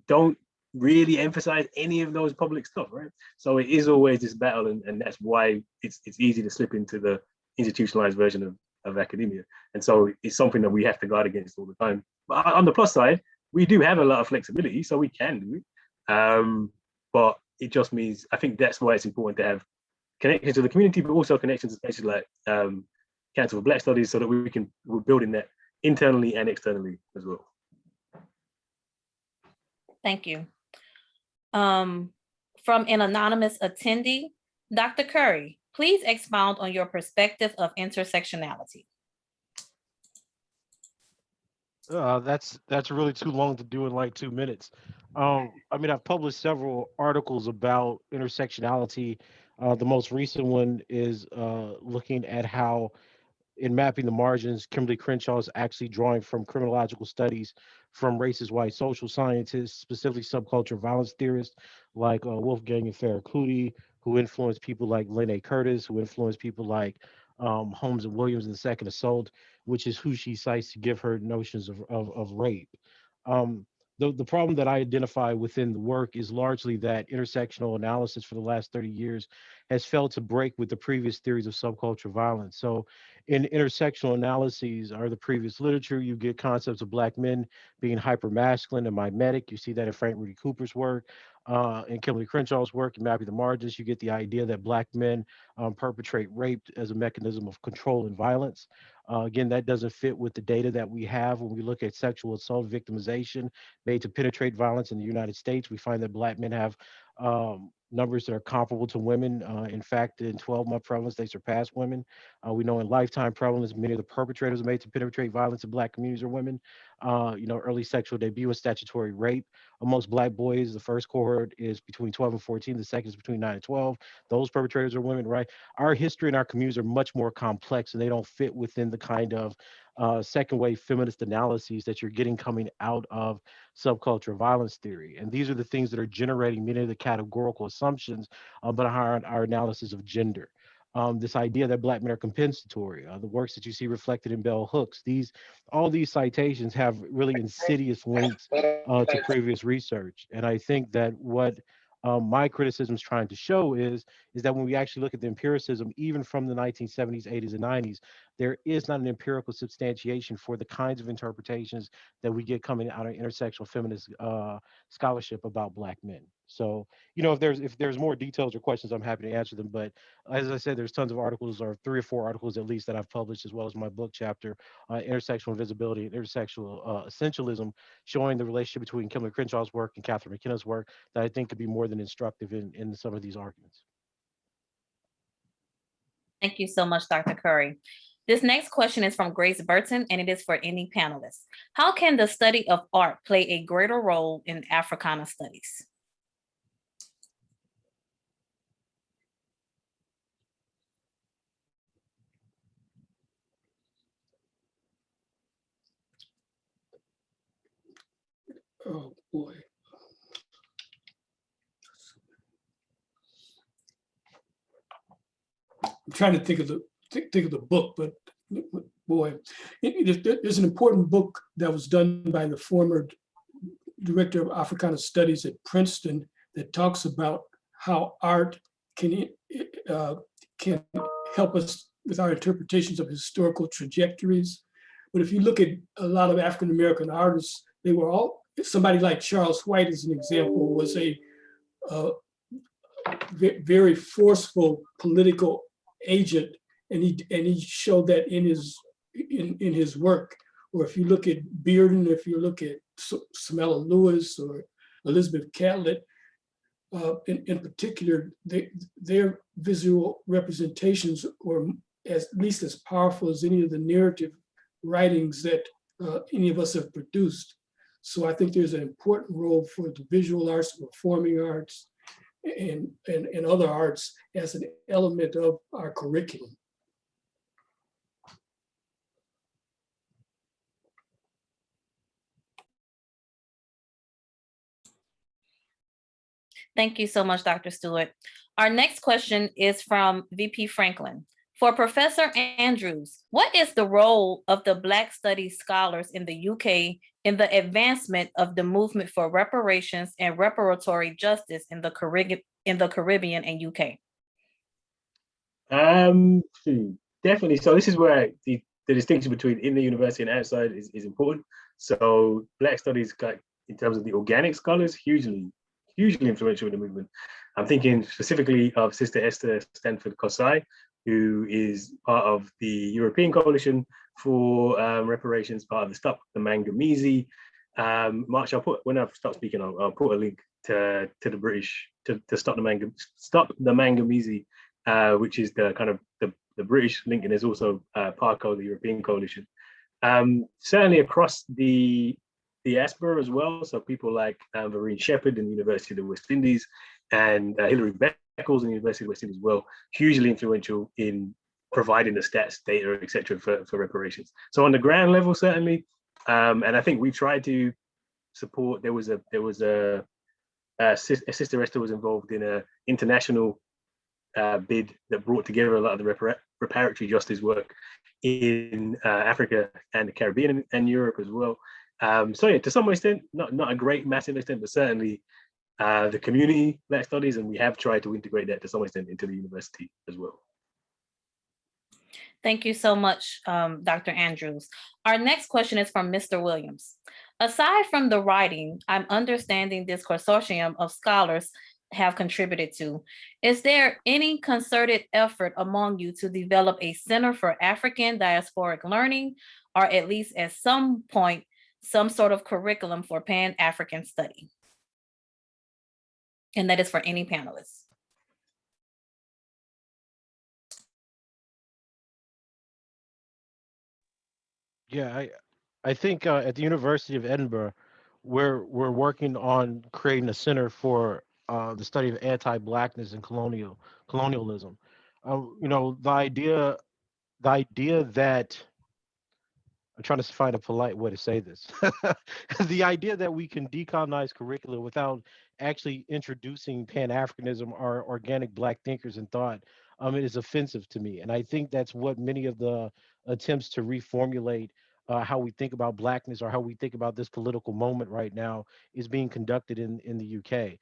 don't really emphasize any of those public stuff, right? So it is always this battle, and that's why it's easy to slip into the institutionalized version of academia. And so it's something that we have to guard against all the time. But on the plus side, we do have a lot of flexibility, so we can do it. But it just means, I think that's why it's important to have connections to the community, but also connections to places like Council for Black Studies, so that we're building that internally and externally as well. Thank you. From an anonymous attendee, Dr. Curry, please expound on your perspective of intersectionality. That's really too long to do in like 2 minutes. I mean, I've published several articles about intersectionality. The most recent one is looking at how, in mapping the margins, Kimberly Crenshaw is actually drawing from criminological studies from racist white social scientists, specifically subculture violence theorists like Wolfgang and Farah Cloutey, who influenced people like Lene Curtis, who influenced people like Holmes and Williams in The Second Assault, which is who she cites to give her notions of rape. The problem that I identify within the work is largely that intersectional analysis for the last 30 years has failed to break with the previous theories of subculture violence. So in intersectional analyses or the previous literature, you get concepts of Black men being hypermasculine and mimetic. You see that in Frank Rudy Cooper's work. In Kimberly Crenshaw's work, in Mapping the Margins, you get the idea that Black men perpetrate rape as a mechanism of control and violence. Again, that doesn't fit with the data that we have when we look at sexual assault victimization made to penetrate violence in the United States. We find that Black men have numbers that are comparable to women. In fact, in 12-month prevalence, they surpass women. We know in lifetime prevalence, many of the perpetrators made to penetrate violence in Black communities are women. Early sexual debut and statutory rape. Amongst Black boys, the first cohort is between 12 and 14. The second is between 9 and 12. Those perpetrators are women, right? Our history and our communities are much more complex, and they don't fit within the kind of second wave feminist analyses that you're getting coming out of subculture violence theory. And these are the things that are generating many of the categorical assumptions behind our analysis of gender. This idea that Black men are compensatory, the works that you see reflected in Bell Hooks, all these citations have really insidious links to previous research. And I think that what my criticism is trying to show is that when we actually look at the empiricism, even from the 1970s, 80s, and 90s, there is not an empirical substantiation for the kinds of interpretations that we get coming out of intersectional feminist scholarship about Black men. So, if there's more details or questions, I'm happy to answer them. But as I said, there's tons of articles, or 3 or 4 articles at least, that I've published, as well as my book chapter, Intersectional Visibility and Intersectional Essentialism, showing the relationship between Kimberly Crenshaw's work and Catherine McKenna's work that I think could be more than instructive in some of these arguments. Thank you so much, Dr. Curry. This next question is from Grace Burton, and it is for any panelists. How can the study of art play a greater role in Africana studies? oh boy. I'm trying to think of the book, but boy, there's an important book that was done by the former director of Africana Studies at Princeton that talks about how art can help us with our interpretations of historical trajectories. But if you look at a lot of African American artists, they were all, somebody like Charles White, as an example, was a very forceful political agent, and he showed that in his work. Or if you look at Bearden, if you look at Smela Lewis or Elizabeth Catlett, in particular, their visual representations were at least as powerful as any of the narrative writings that any of us have produced. So I think there's an important role for the visual arts, performing arts, and other arts as an element of our curriculum. Thank you so much, Dr. Stewart. Our next question is from VP Franklin. For Professor Andrews, what is the role of the Black Studies scholars in the UK in the advancement of the movement for reparations and reparatory justice in the Caribbean and UK? Definitely. So this is where the distinction between in the university and outside is important. So Black Studies, in terms of the organic scholars, hugely influential in the movement. I'm thinking specifically of Sister Esther Stanford-Kosai, who is part of the European Coalition for Reparations, part of the Stop the Mangamizi march. When I stop speaking, I'll put a link to the British to Stop the Mangamizi, which is the kind of the British link, and there's also PARCO, the European Coalition. Certainly across the Diaspora as well, so people like Vereen Shepherd in the University of the West Indies and Hilary Beckles in the University of the West Indies as well, hugely influential in providing the stats, data, etc. for reparations. So on the ground level, certainly, and I think we tried to support. There was a Sister Esther was involved in an international bid that brought together a lot of the reparatory justice work in Africa and the Caribbean and Europe as well. So yeah, to some extent, not a great massive extent, but certainly the community Black Studies, and we have tried to integrate that to some extent into the university as well. Thank you so much, Dr. Andrews. Our next question is from Mr. Williams. Aside from the writing, I'm understanding this consortium of scholars have contributed to, is there any concerted effort among you to develop a Center for African Diasporic Learning, or at least at some point, some sort of curriculum for Pan-African study? And that is for any panelists. Yeah, I think at the University of Edinburgh, we're working on creating a center for the study of anti-Blackness and colonialism. You know, the idea that I'm trying to find a polite way to say this. The idea that we can decolonize curricula without actually introducing Pan-Africanism or organic Black thinkers in thought, it is offensive to me. And I think that's what many of the attempts to reformulate how we think about Blackness or how we think about this political moment right now is being conducted in the UK.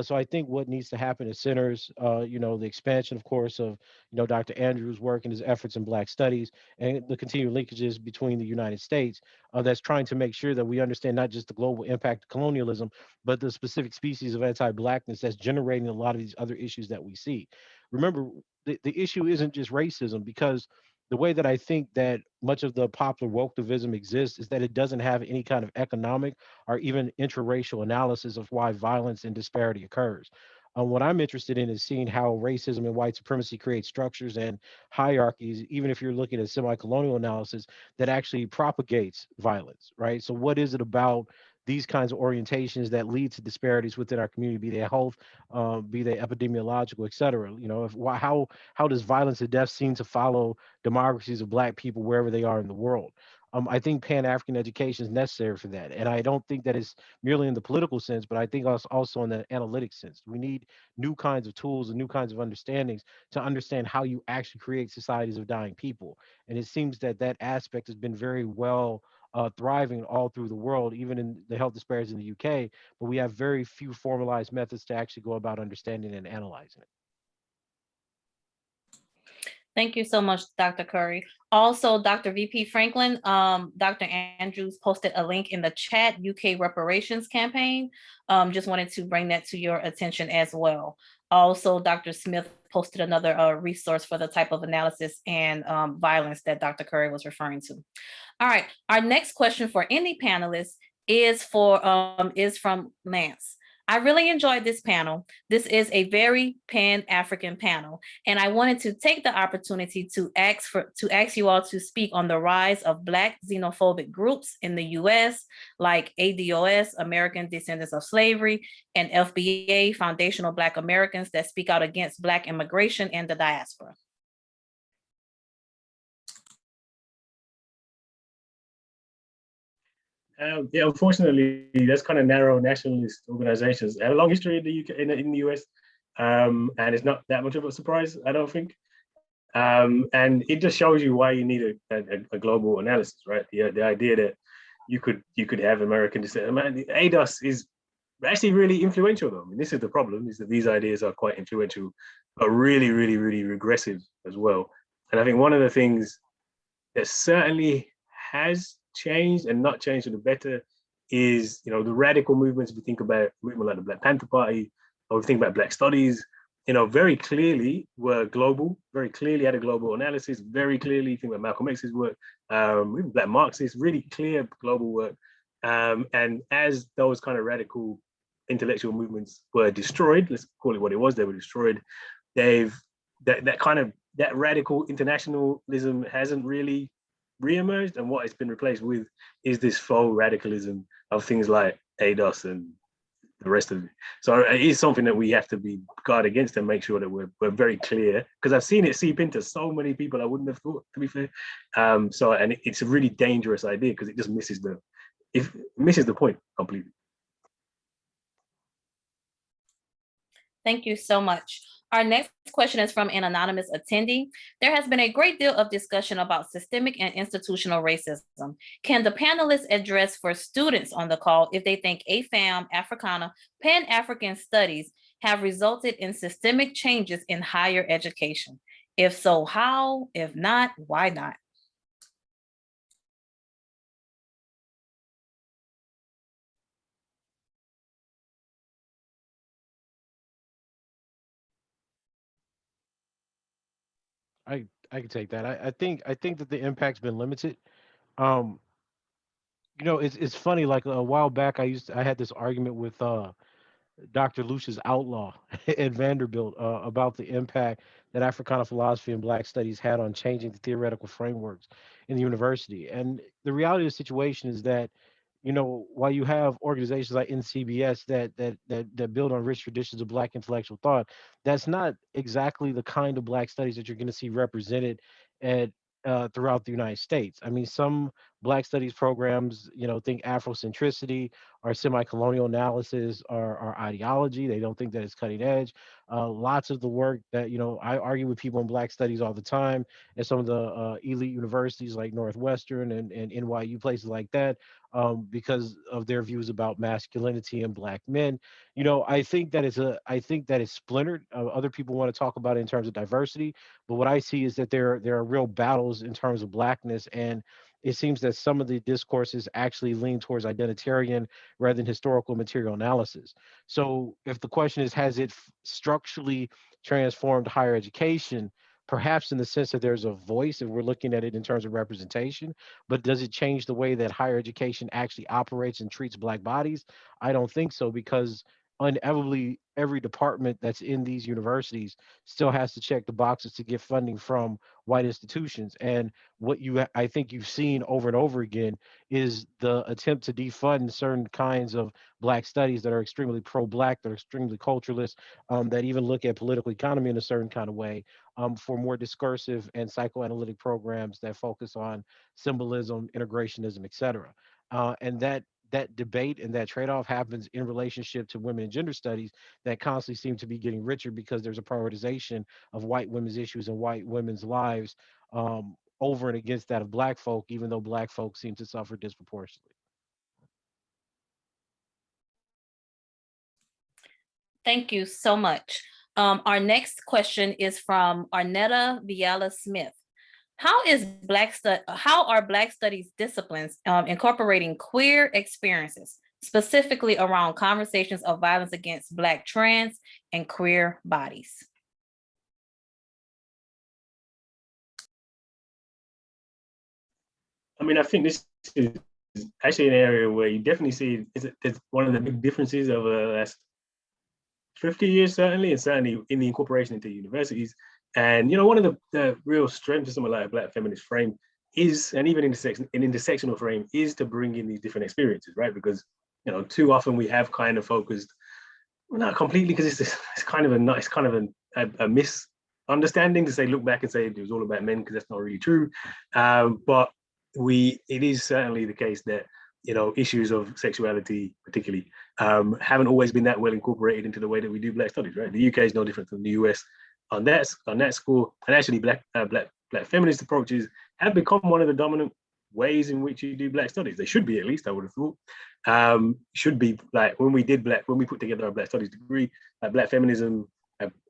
So I think what needs to happen is centers, you know, the expansion, of course, of, you know, Dr. Andrews' work and his efforts in Black studies and the continued linkages between the United States that's trying to make sure that we understand not just the global impact of colonialism, but the specific species of anti-Blackness that's generating a lot of these other issues that we see. Remember, the issue isn't just racism, because the way that I think that much of the popular wokeism exists is that it doesn't have any kind of economic or even interracial analysis of why violence and disparity occurs. What I'm interested in is seeing how racism and white supremacy create structures and hierarchies, even if you're looking at semi-colonial analysis, that actually propagates violence, right? So what is it about these kinds of orientations that lead to disparities within our community, be they health, be they epidemiological, et cetera? You know, how does violence and death seem to follow demographies of Black people wherever they are in the world? I think Pan-African education is necessary for that. And I don't think that it's merely in the political sense, but I think also in the analytic sense. We need new kinds of tools and new kinds of understandings to understand how you actually create societies of dying people. And it seems that that aspect has been very well thriving all through the world, even in the health disparities in the UK, but we have very few formalized methods to actually go about understanding and analyzing it. Thank you so much, Dr. Curry. Also, Dr. VP Franklin, Dr. Andrews posted a link in the chat, UK reparations campaign. Just wanted to bring that to your attention as well. Also, Dr. Smith posted another resource for the type of analysis and violence that Dr. Curry was referring to. All right, our next question for any panelist is from Lance. I really enjoyed this panel. This is a very Pan-African panel, and I wanted to take the opportunity to ask you all to speak on the rise of Black xenophobic groups in the U.S., like ADOS, American Descendants of Slavery, and FBA, Foundational Black Americans, that speak out against Black immigration and the diaspora. Yeah, unfortunately, that's kind of narrow nationalist organizations. They have a long history in the UK, in the US, and it's not that much of a surprise, I don't think. And it just shows you why you need a global analysis, right? The idea that you could have American descent. ADOS is actually really influential, though. I mean, this is the problem: is that these ideas are quite influential, but really, really, really regressive as well. And I think one of the things that certainly has changed and not changed for the better is, the radical movements. If we think about a movement like the Black Panther Party, or we think about Black Studies, very clearly were global, very clearly had a global analysis, very clearly think about Malcolm X's work, even Black Marxists, really clear global work. And as those kind of radical intellectual movements were destroyed, let's call it what it was, they were destroyed, that radical internationalism hasn't really reemerged, and what it's been replaced with is this faux radicalism of things like ADOS and the rest of it. So it is something that we have to be guard against and make sure that we're very clear, because I've seen it seep into so many people I wouldn't have thought, to be fair. And it's a really dangerous idea because it just misses the point completely. Thank you so much. Our next question is from an anonymous attendee. There has been a great deal of discussion about systemic and institutional racism. Can the panelists address for students on the call if they think AFAM, Africana, Pan-African Studies have resulted in systemic changes in higher education? If so, how? If not, why not? I can take that. I think that the impact's been limited. Um, it's funny. Like a while back, I had this argument with Dr. Lucius Outlaw at Vanderbilt about the impact that Africana philosophy and Black studies had on changing the theoretical frameworks in the university. And the reality of the situation is that, while you have organizations like NCBS that build on rich traditions of Black intellectual thought, that's not exactly the kind of Black studies that you're going to see represented at throughout the United States. I mean, some Black studies programs, think Afrocentricity or semi-colonial analysis or ideology. They don't think that it's cutting edge. Lots of the work that, I argue with people in Black studies all the time at some of the elite universities like Northwestern and NYU, places like that, because of their views about masculinity and Black men. I think that it's splintered. Other people want to talk about it in terms of diversity, but what I see is that there are real battles in terms of Blackness, and it seems that some of the discourses actually lean towards identitarian rather than historical material analysis. So if the question is, has it structurally transformed higher education? Perhaps in the sense that there's a voice if we're looking at it in terms of representation, but does it change the way that higher education actually operates and treats Black bodies? I don't think so, because inevitably every department that's in these universities still has to check the boxes to get funding from white institutions. And what I think you've seen over and over again is the attempt to defund certain kinds of Black studies that are extremely pro-Black, that are extremely culturalist, that even look at political economy in a certain kind of way, for more discursive and psychoanalytic programs that focus on symbolism, integrationism, etc. And that debate and that trade-off happens in relationship to women and gender studies that constantly seem to be getting richer because there's a prioritization of white women's issues and white women's lives, over and against that of Black folk, even though Black folk seem to suffer disproportionately. Thank you so much. Our next question is from Arnetta Viala Smith. How are Black studies disciplines incorporating queer experiences, specifically around conversations of violence against Black trans and queer bodies? I mean, I think this is actually an area where you definitely see it's one of the big differences over the last 50 years, certainly, and certainly in the incorporation into universities. And, you know, one of the real strengths of something like a Black feminist frame is, and even an intersectional frame, is to bring in these different experiences, right? Because, you know, too often we have kind of focused, well, not completely, because it's kind of a misunderstanding to say, look back and say it was all about men, because that's not really true. But it is certainly the case that, you know, issues of sexuality, particularly, haven't always been that well incorporated into the way that we do Black studies, right? The UK is no different from the US on that score, and actually Black feminist approaches have become one of the dominant ways in which you do Black studies. They should be, at least, I would have thought. Should be, like, when we put together our Black studies degree, Black feminism,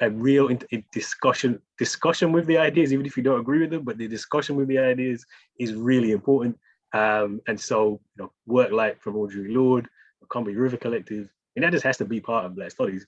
a real discussion with the ideas, even if you don't agree with them, but the discussion with the ideas is really important. And so, you know, work like from Audre Lorde, the Comby River Collective, and that just has to be part of Black studies.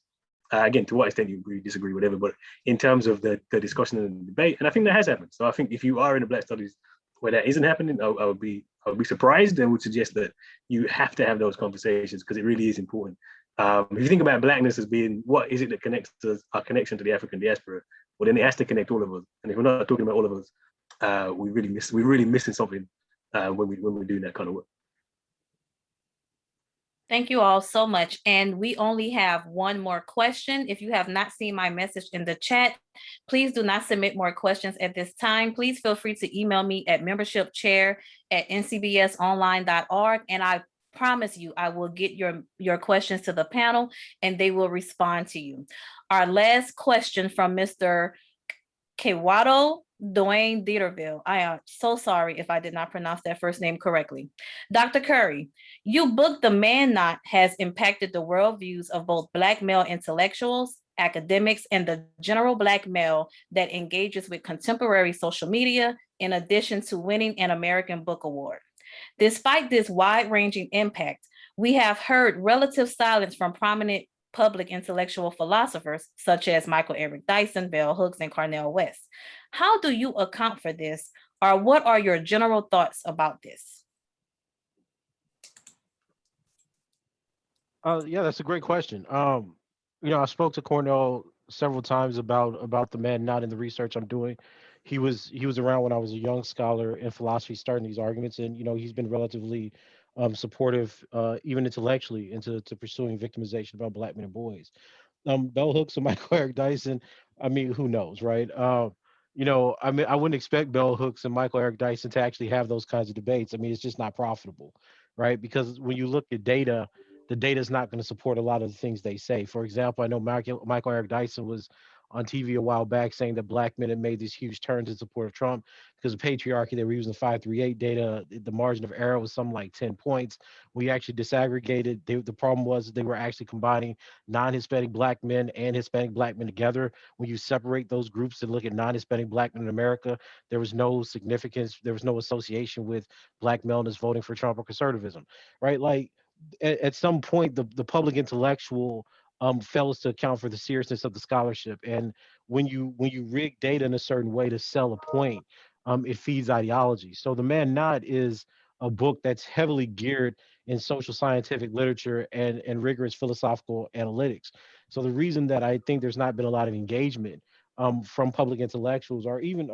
Again, to what extent you agree, disagree, whatever, but in terms of the discussion and the debate, and I think that has happened. So I think if you are in a Black studies where that isn't happening, I would be surprised, and would suggest that you have to have those conversations, because it really is important. If you think about Blackness as being, what is it that connects us, our connection to the African diaspora, well, then it has to connect all of us. And if we're not talking about all of us, we're really missing something when we're doing that kind of work. Thank you all so much. And we only have one more question. If you have not seen my message in the chat, please do not submit more questions at this time. Please feel free to email me at membershipchair@ncbsonline.org. And I promise you, I will get your questions to the panel and they will respond to you. Our last question from Mr. Kewato Dwayne Dieterville. I am so sorry if I did not pronounce that first name correctly. Dr. Curry, your book, The Man Not, has impacted the worldviews of both Black male intellectuals, academics, and the general Black male that engages with contemporary social media, in addition to winning an American Book Award. Despite this wide-ranging impact, we have heard relative silence from prominent public intellectual philosophers such as Michael Eric Dyson, Bell Hooks, and Cornel West. How do you account for this, or what are your general thoughts about this? Yeah, that's a great question. You know, I spoke to Cornel several times about The Man Not in the research I'm doing. He was around when I was a young scholar in philosophy, starting these arguments, and you know, he's been relatively supportive, even intellectually, into pursuing victimization about Black men and boys. Bell Hooks and Michael Eric Dyson, I mean, who knows, right? You know, I mean, I wouldn't expect Bell Hooks and Michael Eric Dyson to actually have those kinds of debates. I mean, it's just not profitable, right? Because when you look at data, the data is not going to support a lot of the things they say. For example, I know Michael Eric Dyson was on TV a while back saying that Black men had made this huge turn to support of Trump because of patriarchy. They were using the 538 data. The margin of error was something like 10 points. We actually disaggregated. The problem was they were actually combining non-Hispanic Black men and Hispanic Black men together. When you separate those groups and look at non-Hispanic Black men in America, there was no significance. There was no association with Black maleness voting for Trump or conservatism, right? Like, at some point, the public intellectual fails to account for the seriousness of the scholarship. And when you rig data in a certain way to sell a point, it feeds ideology. So The Man Not is a book that's heavily geared in social scientific literature and rigorous philosophical analytics. So the reason that I think there's not been a lot of engagement from public intellectuals or even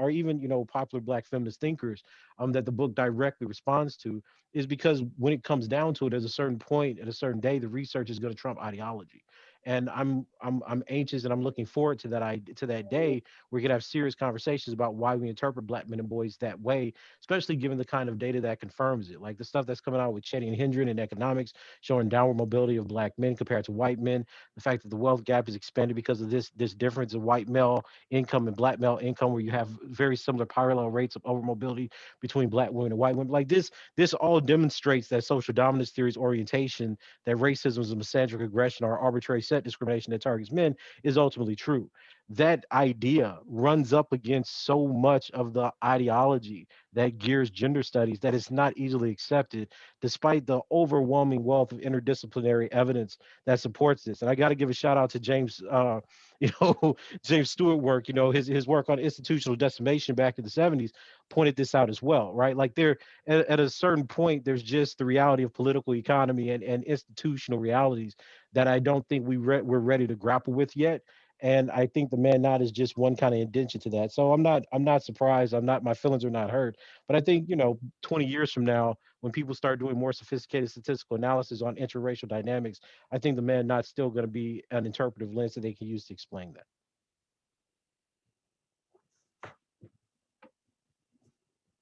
popular Black feminist thinkers that the book directly responds to is because when it comes down to it, at a certain point, at a certain day, the research is going to trump ideology. And I'm anxious and I'm looking forward to that day where we can have serious conversations about why we interpret Black men and boys that way, especially given the kind of data that confirms it. Like the stuff that's coming out with Chetty and Hendren in economics, showing downward mobility of Black men compared to white men, the fact that the wealth gap is expanded because of this difference of white male income and Black male income, where you have very similar parallel rates of overmobility between Black women and white women. Like this all demonstrates that social dominance theory's orientation, that racism is a misandric aggression or arbitrary set discrimination that targets men, is ultimately true. That idea runs up against so much of the ideology that gears gender studies that it's not easily accepted, despite the overwhelming wealth of interdisciplinary evidence that supports this. And I got to give a shout out to James, James Stewart work. His work on institutional decimation back in the 70s pointed this out as well, right? Like there, at a certain point, there's just the reality of political economy and institutional realities that I don't think we're ready to grapple with yet. And I think the man not is just one kind of indention to that. So I'm not surprised. My feelings are not hurt. But I think, 20 years from now, when people start doing more sophisticated statistical analysis on interracial dynamics, I think the man not still going to be an interpretive lens that they can use to explain that.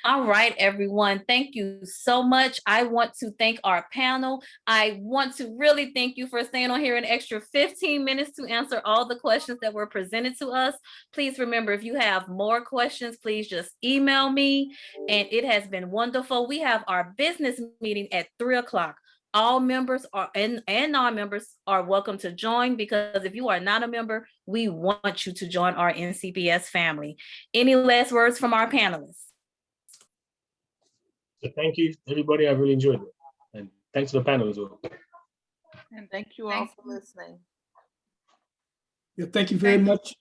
All right, everyone. Thank you so much. I want to thank our panel. I want to really thank you for staying on here an extra 15 minutes to answer all the questions that were presented to us. Please remember, if you have more questions, please just email me. And it has been wonderful. We have our business meeting at 3:00. All members and non-members are welcome to join, because if you are not a member, we want you to join our NCPS family. Any last words from our panelists? So thank you, everybody. I really enjoyed it. And thanks to the panel as well. And thank you all for listening. Yeah, thank you very much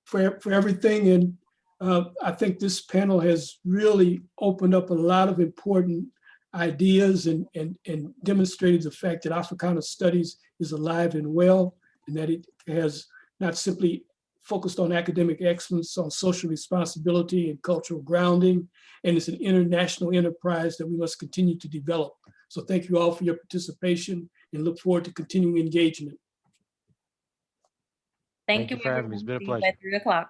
for everything. And I think this panel has really opened up a lot of important ideas and demonstrated the fact that Africana Studies is alive and well, and that it has not simply focused on academic excellence, on social responsibility and cultural grounding, and it's an international enterprise that we must continue to develop. So thank you all for your participation and look forward to continuing engagement. Thank you for having me. It's been a pleasure. At 3:00.